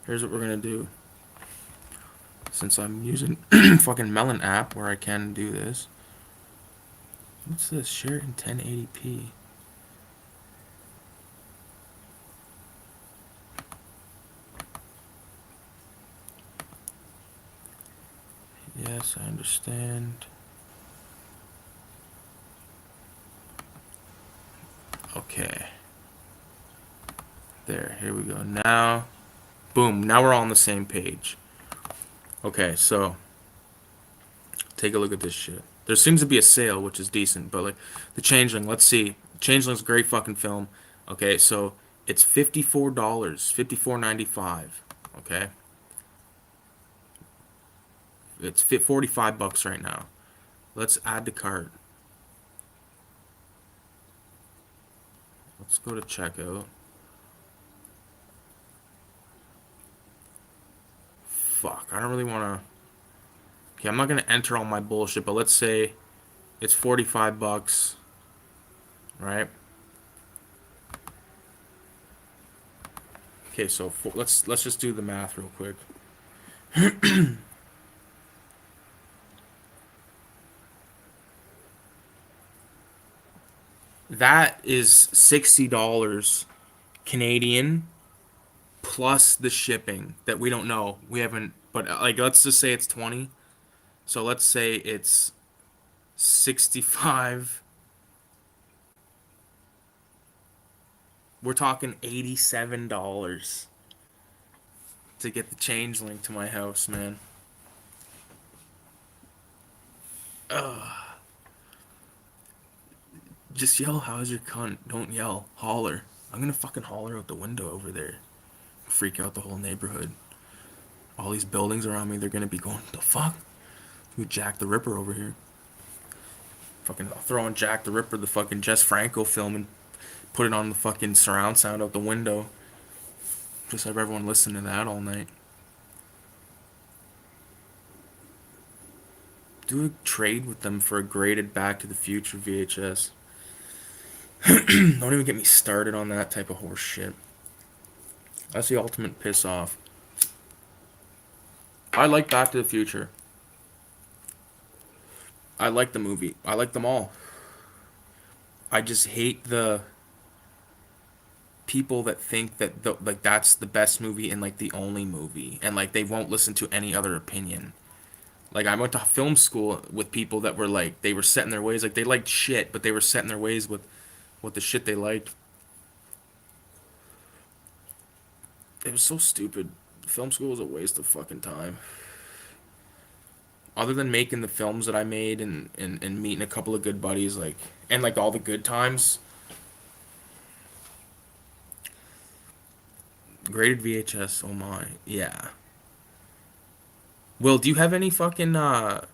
Here's what we're gonna do. Since I'm using fucking Melon app where I can do this. What's this? Share in 1080p. Yes, I understand. Okay. There, here we go. Now, boom, now we're all on the same page. Okay, so take a look at this shit. There seems to be a sale, which is decent, but like the Changeling, let's see. Changeling's a great fucking film. Okay, so it's $54, 54.95. Okay, it's fit 45 bucks right now. Let's add to cart. Let's go to checkout. Fuck, I don't really want to. Okay, I'm not gonna enter all my bullshit, but let's say it's 45 bucks, right? Okay, so let's just do the math real quick. That is $60 Canadian plus the shipping that we don't know. We haven't, but like let's just say it's 20. So let's say it's 65. We're talking $87 to get the change link to my house, man. Just yell, how's your cunt? Don't yell. Holler. I'm gonna fucking holler out the window over there. Freak out the whole neighborhood. All these buildings around me, they're gonna be going, the fuck? We Jack the Ripper over here. Fucking I'll throw on Jack the Ripper, the fucking Jess Franco film, and put it on the fucking surround sound out the window. Just have everyone listen to that all night. Do a trade with them for a graded Back to the Future VHS. Don't even get me started on that type of horse shit. That's the ultimate piss off. I like Back to the Future. I like the movie. I like them all. I just hate the people that think that like that's the best movie and like the only movie and like they won't listen to any other opinion. Like I went to film school with people that were like they were set in their ways like they liked shit, but they were set in their ways with the shit they liked. It was so stupid. Film school was a waste of fucking time. Other than making the films that I made and meeting a couple of good buddies like and like all the good times, graded VHS, oh my. Yeah. Will, do you have any fucking I'll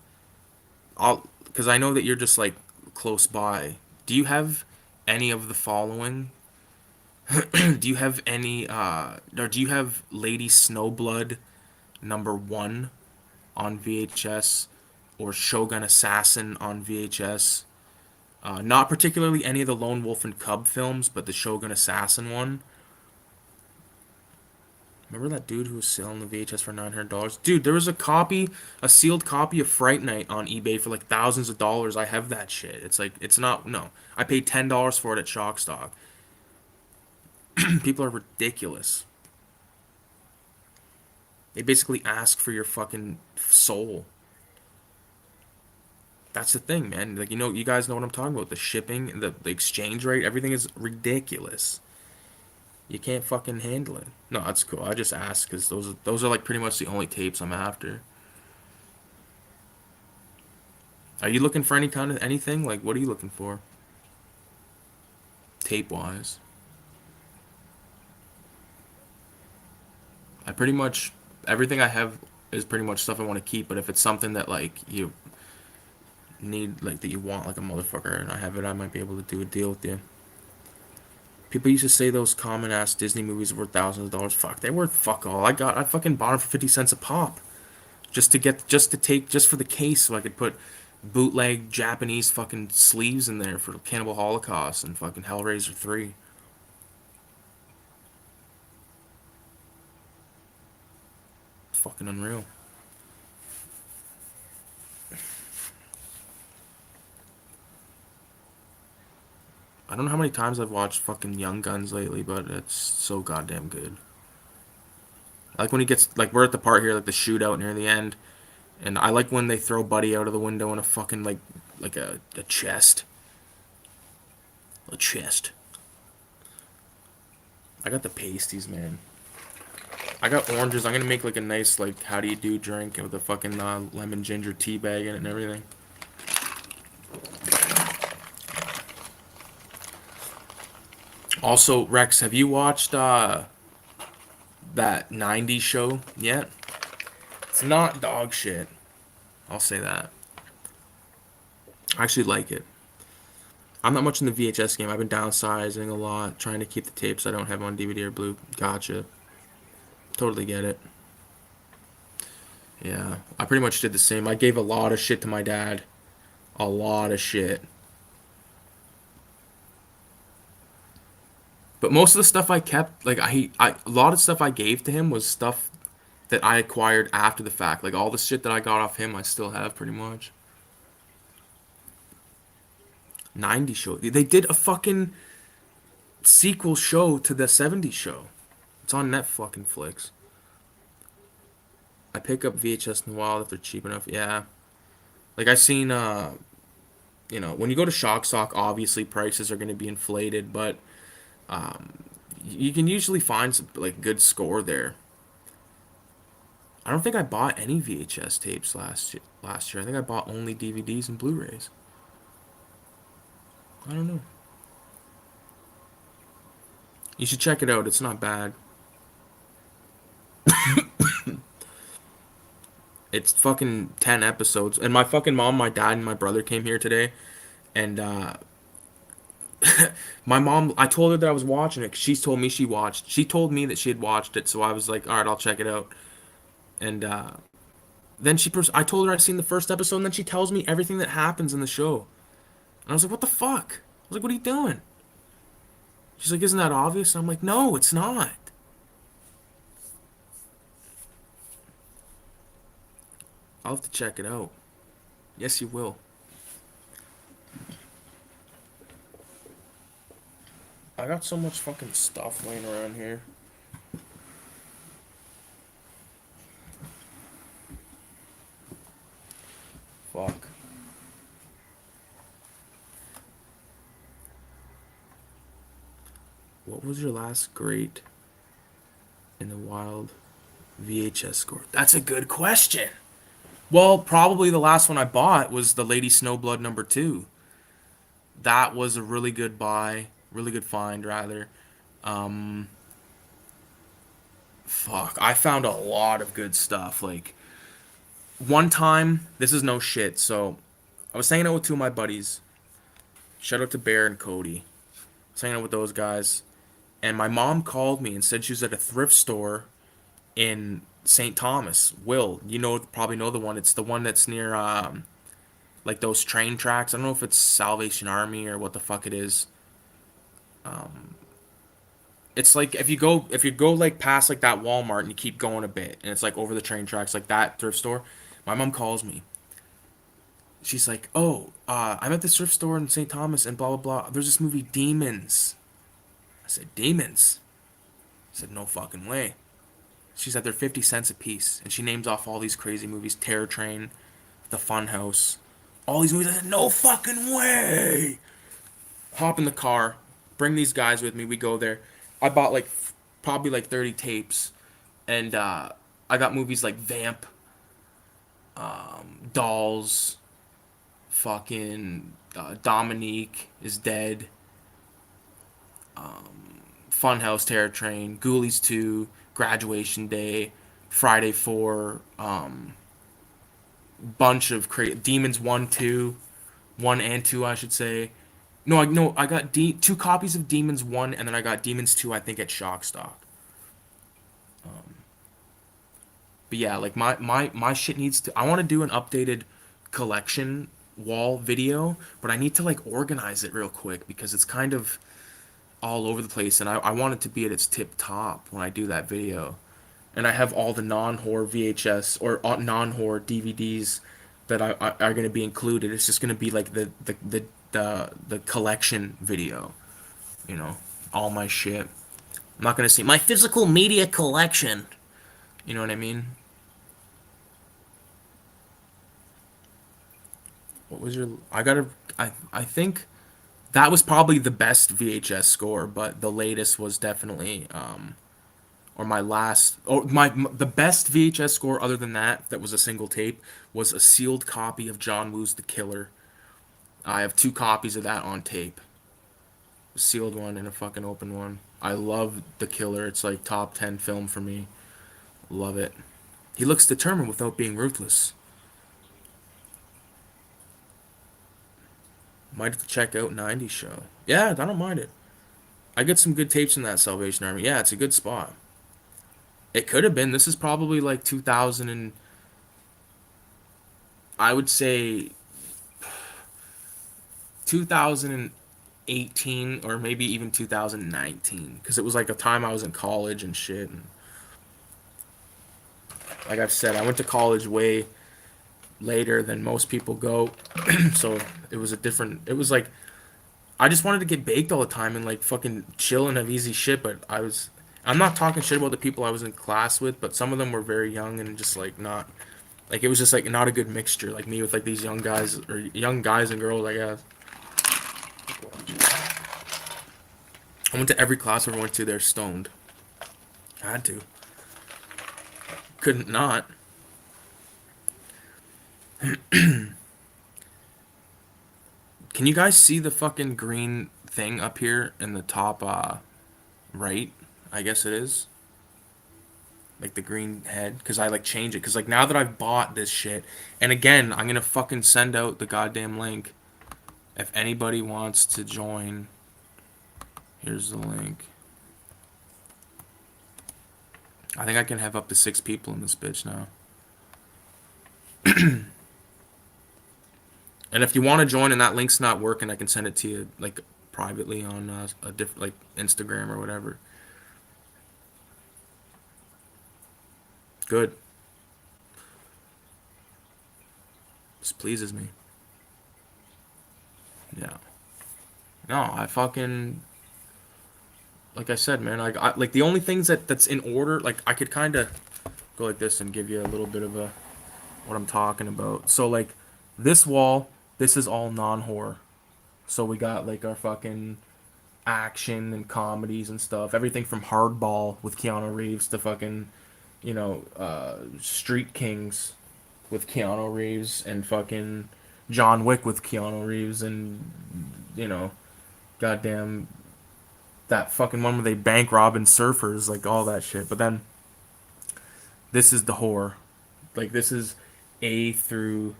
because I know that you're just like close by. Do you have any of the following? Do you have any or do you have Lady Snowblood #1 on VHS or Shogun Assassin on VHS? Not particularly any of the Lone Wolf and Cub films, but the Shogun Assassin one. Remember that dude who was selling the VHS for $900? Dude, there was a copy, a sealed copy of Fright Night on eBay for like thousands of dollars. I have that shit. It's like it's not no. I paid $10 for it at Shockstock. People are ridiculous. They basically ask for your fucking soul. That's the thing, man. Like you guys know what I'm talking about. The shipping, the exchange rate, everything is ridiculous. You can't fucking handle it. No, that's cool. I just asked because those are like pretty much the only tapes I'm after. Are you looking for any kind of anything? Like, what are you looking for? Tape wise. I pretty much everything I have is pretty much stuff I want to keep, but if it's something that like you need like that you want like a motherfucker and I have it, I might be able to do a deal with you. People used to say those common ass Disney movies were thousands of dollars. Fuck, they were fuck all. I fucking bought them for 50 cents a pop. Just for the case so I could put bootleg Japanese fucking sleeves in there for Cannibal Holocaust and fucking Hellraiser 3. Fucking unreal. I don't know how many times I've watched fucking Young Guns lately, but it's so goddamn good. Like when he gets like we're at the part here, like the shootout near the end, and I like when they throw Buddy out of the window in a fucking like a chest, a chest. I got the pasties, man. I got oranges. I'm gonna make like a nice like how do you do drink with a fucking lemon ginger tea bag in it and everything. Also, Rex, have you watched that '90s show yet? It's not dog shit. I'll say that. I actually like it. I'm not much in the VHS game. I've been downsizing a lot, trying to keep the tapes I don't have on DVD or Blue. Gotcha. Totally get it. Yeah, I pretty much did the same. I gave a lot of shit to my dad. A lot of shit. But most of the stuff I kept, like a lot of stuff I gave to him was stuff that I acquired after the fact. Like all the shit that I got off him, I still have pretty much. 90 show. They did a fucking sequel show to the 70 show. It's on Netflix. Flicks. I pick up VHS in the wild if they're cheap enough. Yeah. Like I seen when you go to Shock Stock, obviously prices are going to be inflated, but you can usually find some like good score there. I don't think I bought any VHS tapes last year. I think I bought only DVDs and Blu-rays. I don't know. You should check it out. It's not bad. It's fucking 10 episodes. And my fucking mom, my dad, and my brother came here today. And my mom, I told her that I was watching it 'cause she told me she watched. She told me that she had watched it. So I was like, all right, I'll check it out. And then I told her I'd seen the first episode. And then she tells me everything that happens in the show. And I was like, what the fuck? I was like, what are you doing? She's like, isn't that obvious? And I'm like, no, it's not. I'll have to check it out. Yes, you will. I got so much fucking stuff laying around here. Fuck. What was your last great in the wild VHS score? That's a good question. Well, probably the last one I bought was the Lady Snowblood number two. That was a really good buy, really good find, rather. Um, Fuck. I found a lot of good stuff. Like, one time, this is no shit, so I was hanging out with two of my buddies. Shout out to Bear and Cody. I was hanging out with those guys. And my mom called me and said she was at a thrift store in St. Thomas. Will, probably know the one. It's the one that's near like those train tracks. I don't know if it's Salvation Army or what the fuck it is. It's like if you go like past like that Walmart and you keep going a bit and it's like over the train tracks like that thrift store. My mom calls me. She's like, "Oh, I'm at this thrift store in St. Thomas and blah blah blah. There's this movie Demons." I said, "Demons?" I said, "No fucking way." She said they're 50 cents a piece, and she names off all these crazy movies: Terror Train, The Funhouse, all these movies. I said, "No fucking way!" Hop in the car, bring these guys with me. We go there. I bought like probably like 30 tapes, and I got movies like Vamp, Dolls, fucking Dominique is Dead, Funhouse, Terror Train, Ghoulies 2, Graduation Day, Friday 4, bunch of Demons 1, 2, 1 and 2, I should say. No, I got two copies of Demons 1, and then I got Demons 2, I think, at Shock Stock. But yeah, like my shit needs to. I want to do an updated collection wall video, but I need to like organize it real quick because it's kind of all over the place, and I want it to be at its tip top when I do that video. And I have all the non-horror VHS or non-horror DVDs that are going to be included. It's just going to be like the collection video. you know, all my shit. I'm not gonna see my physical media collection. You know what I mean? What was your? I gotta. I think that was probably the best VHS score, but the latest was definitely or my last or the best VHS score other than that was a single tape was a sealed copy of John Woo's The Killer. I have two copies of that on tape. A sealed one and a fucking open one. I love The Killer. It's like top 10 film for me. Love it. He looks determined without being ruthless. Might have to check out 90s show. Yeah, I don't mind it. I get some good tapes in that Salvation Army. Yeah, it's a good spot. It could have been. This is probably like 2000 and I would say 2018 or maybe even 2019 because it was like a time I was in college and shit. And like I've said, I went to college way later than most people go, so it was a different. It was like I just wanted to get baked all the time and like fucking chill and have easy shit. But I was. I'm not talking shit about the people I was in class with, but some of them were very young and just like not. Like it was just like not a good mixture. Like me with like these young guys or young guys and girls, I guess. I went to every class I went to. They're stoned. I had to. Couldn't not. Can you guys see the fucking green thing up here in the top right? I guess it is. Like the green head cuz I like change it cuz like now that I've bought this shit and again, I'm going to fucking send out the goddamn link if anybody wants to join. Here's the link. I think I can have up to 6 people in this bitch now. And if you want to join and that link's not working, I can send it to you like privately on a different like Instagram or whatever. Good. This pleases me. Yeah. No, I fucking like I said, man. Like the only things that's in order, like I could kind of go like this and give you a little bit of a what I'm talking about. So like this wall, this is all non-horror. So we got like our fucking action and comedies and stuff. Everything from Hardball with Keanu Reeves to fucking, Street Kings with Keanu Reeves and fucking John Wick with Keanu Reeves and, you know, goddamn that fucking one where they bank robbing surfers, like all that shit. But then this is the horror. Like this is A through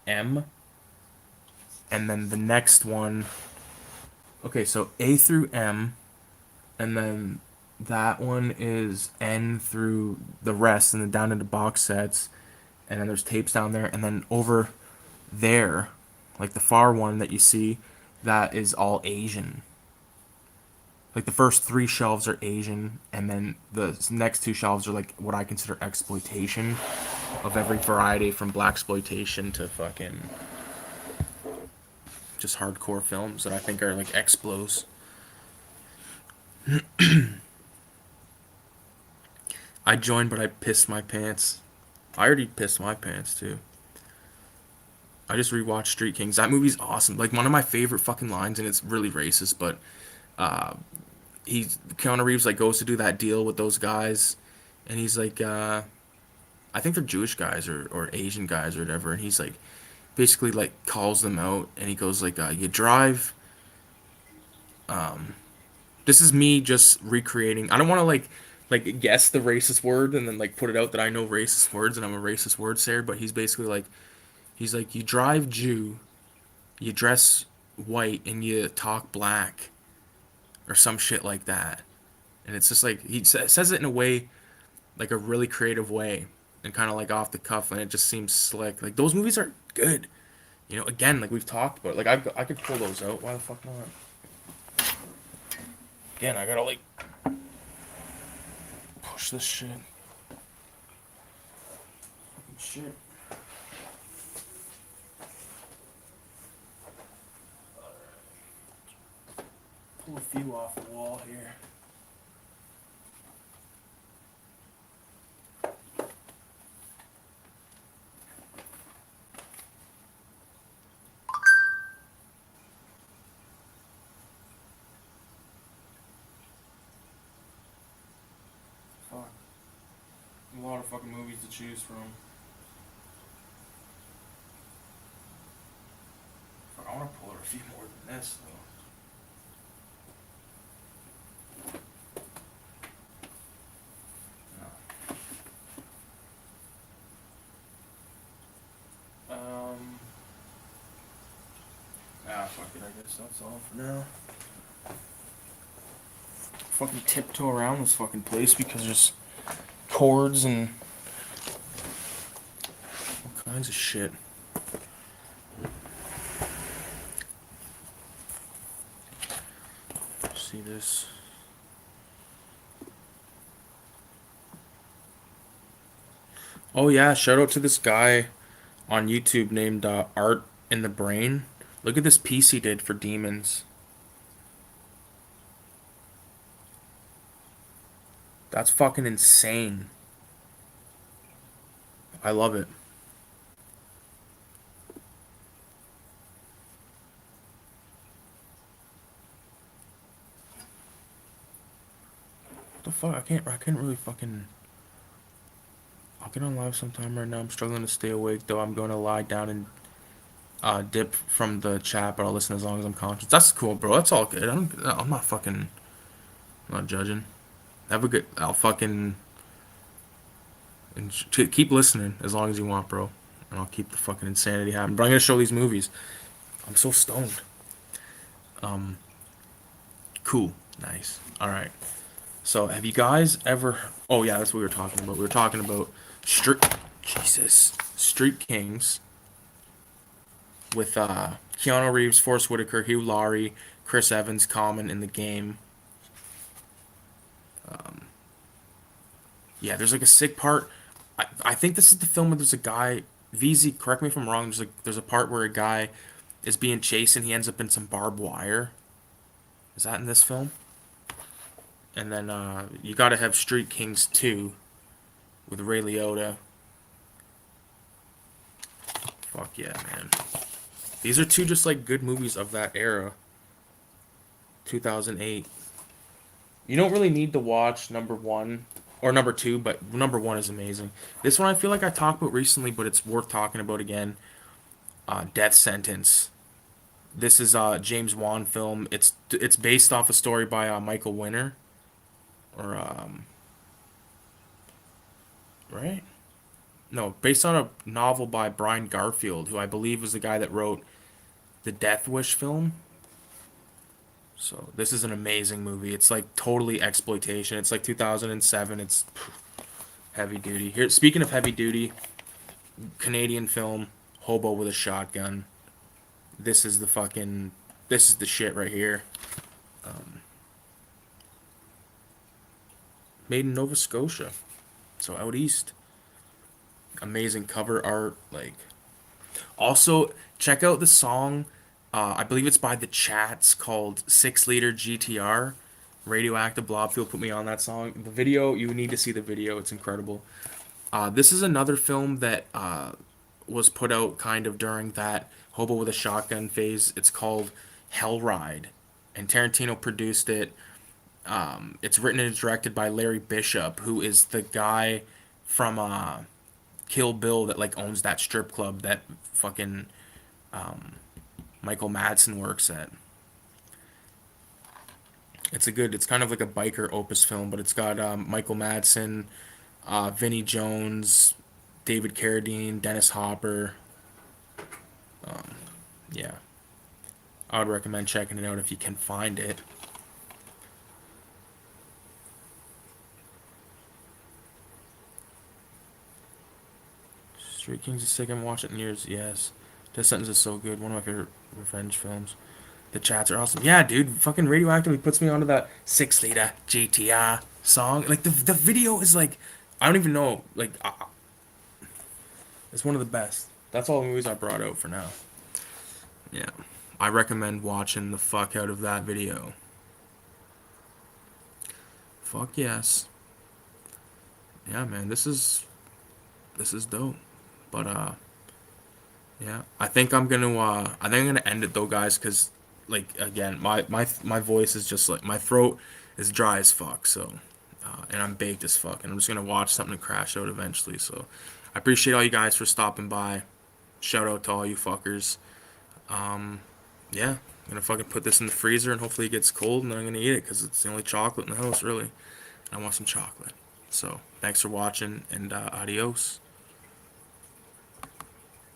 M. And then the next one. Okay, so A through M. And then that one is N through the rest, and then down into box sets, and then there's tapes down there, and then over there, like the far one that you see, that is all Asian. Like the first 3 shelves are Asian, and then the next 2 shelves are like what I consider exploitation of every variety from black exploitation to fucking just hardcore films that I think are like explos. I joined, but I pissed my pants. I already pissed my pants too. I just rewatched Street Kings. That movie's awesome. Like one of my favorite fucking lines, and it's really racist, but Keanu Reeves like goes to do that deal with those guys, and he's like, I think they're Jewish guys or Asian guys or whatever, and he's like, basically like calls them out, and he goes like, you drive. This is me just recreating. I don't want to like guess the racist word and then like put it out that I know racist words and I'm a racist word sayer, but he's basically like he's like you drive Jew, you dress white and you talk black or some shit like that. And it's just like he says it in a way like a really creative way and kind of like off the cuff and it just seems slick. Like those movies are good. You know, again, like we've talked about. Like I could pull those out. Why the fuck not? Again, I gotta like push this shit. Shit. pull a few off the wall here. Fuck. A lot of fucking movies to choose from. Fuck, I want to pull a few more than this, though. Fuck it, I guess that's all for now. Fucking tiptoe around this fucking place because there's cords and all kinds of shit. See this? Oh yeah, shout out to this guy on YouTube named Art in the Brain. Look at this piece he did for Demons. That's fucking insane. I love it. What the fuck? I can't really fucking. I'll get on live sometime right now. I'm struggling to stay awake though. I'm going to lie down and dip from the chat, but I'll listen as long as I'm conscious. That's cool, bro. That's all good. I'm not fucking. I'm not judging. Have a good. I'll fucking. And keep listening as long as you want, bro. And I'll keep the fucking insanity happening. But I'm gonna show these movies. I'm so stoned. Cool. Nice. All right. So, have you guys ever? Oh yeah, that's what we were talking about. We were talking about Street. Jesus. Street Kings. With Keanu Reeves, Forrest Whitaker, Hugh Laurie, Chris Evans, Common in the game. Yeah, there's like a sick part. I think this is the film where there's a guy. VZ, correct me if I'm wrong. There's a part where a guy is being chased and he ends up in some barbed wire. Is that in this film? And then you gotta have Street Kings 2 with Ray Liotta. Fuck yeah, man. These are two just like good movies of that era. 2008. You don't really need to watch number one or number two, but number one is amazing. This one I feel like I talked about recently, but it's worth talking about again. Death Sentence. This is a James Wan film. It's based off a story by Michael Winner, or right? No, based on a novel by Brian Garfield, who I believe was the guy that wrote the Death Wish film. So this is an amazing movie. It's like totally exploitation. It's like 2007. It's heavy duty. Here, speaking of heavy duty, Canadian film, Hobo with a Shotgun. This is the fucking, this is the shit right here. Made in Nova Scotia, so out east. Amazing cover art. Like, also check out the song. I believe it's by the Chats called 6 Liter GTR. Radioactive Blobfield put me on that song. The video, you need to see the video. It's incredible. This is another film that was put out kind of during that Hobo with a Shotgun phase. It's called Hell Ride, and Tarantino produced it. It's written and directed by Larry Bishop, who is the guy from Kill Bill that like owns that strip club that fucking Michael Madsen works at. It's kind of like a biker opus film, but it's got Michael Madsen, Vinnie Jones, David Carradine, Dennis Hopper. Yeah, I would recommend checking it out if you can find it. Street Kings is sick. I haven't watched it in years. Yes, Death Sentence is so good. One of my favorite revenge films. The Chats are awesome. Yeah, dude, fucking Radioactive. He puts me onto that 6 Liter GTR song. Like the video is like, I don't even know. Like, it's one of the best. That's all the movies I brought out for now. Yeah, I recommend watching the fuck out of that video. Fuck yes. Yeah, man, this is dope. But yeah, I think I'm gonna end it though, guys, because like again, my voice is just like my throat is dry as fuck. So, and I'm baked as fuck, and I'm just gonna watch something crash out eventually. So, I appreciate all you guys for stopping by. Shout out to all you fuckers. Yeah, I'm gonna fucking put this in the freezer, and hopefully it gets cold, and then I'm gonna eat it because it's the only chocolate in the house, really. I want some chocolate. So, thanks for watching, and adios.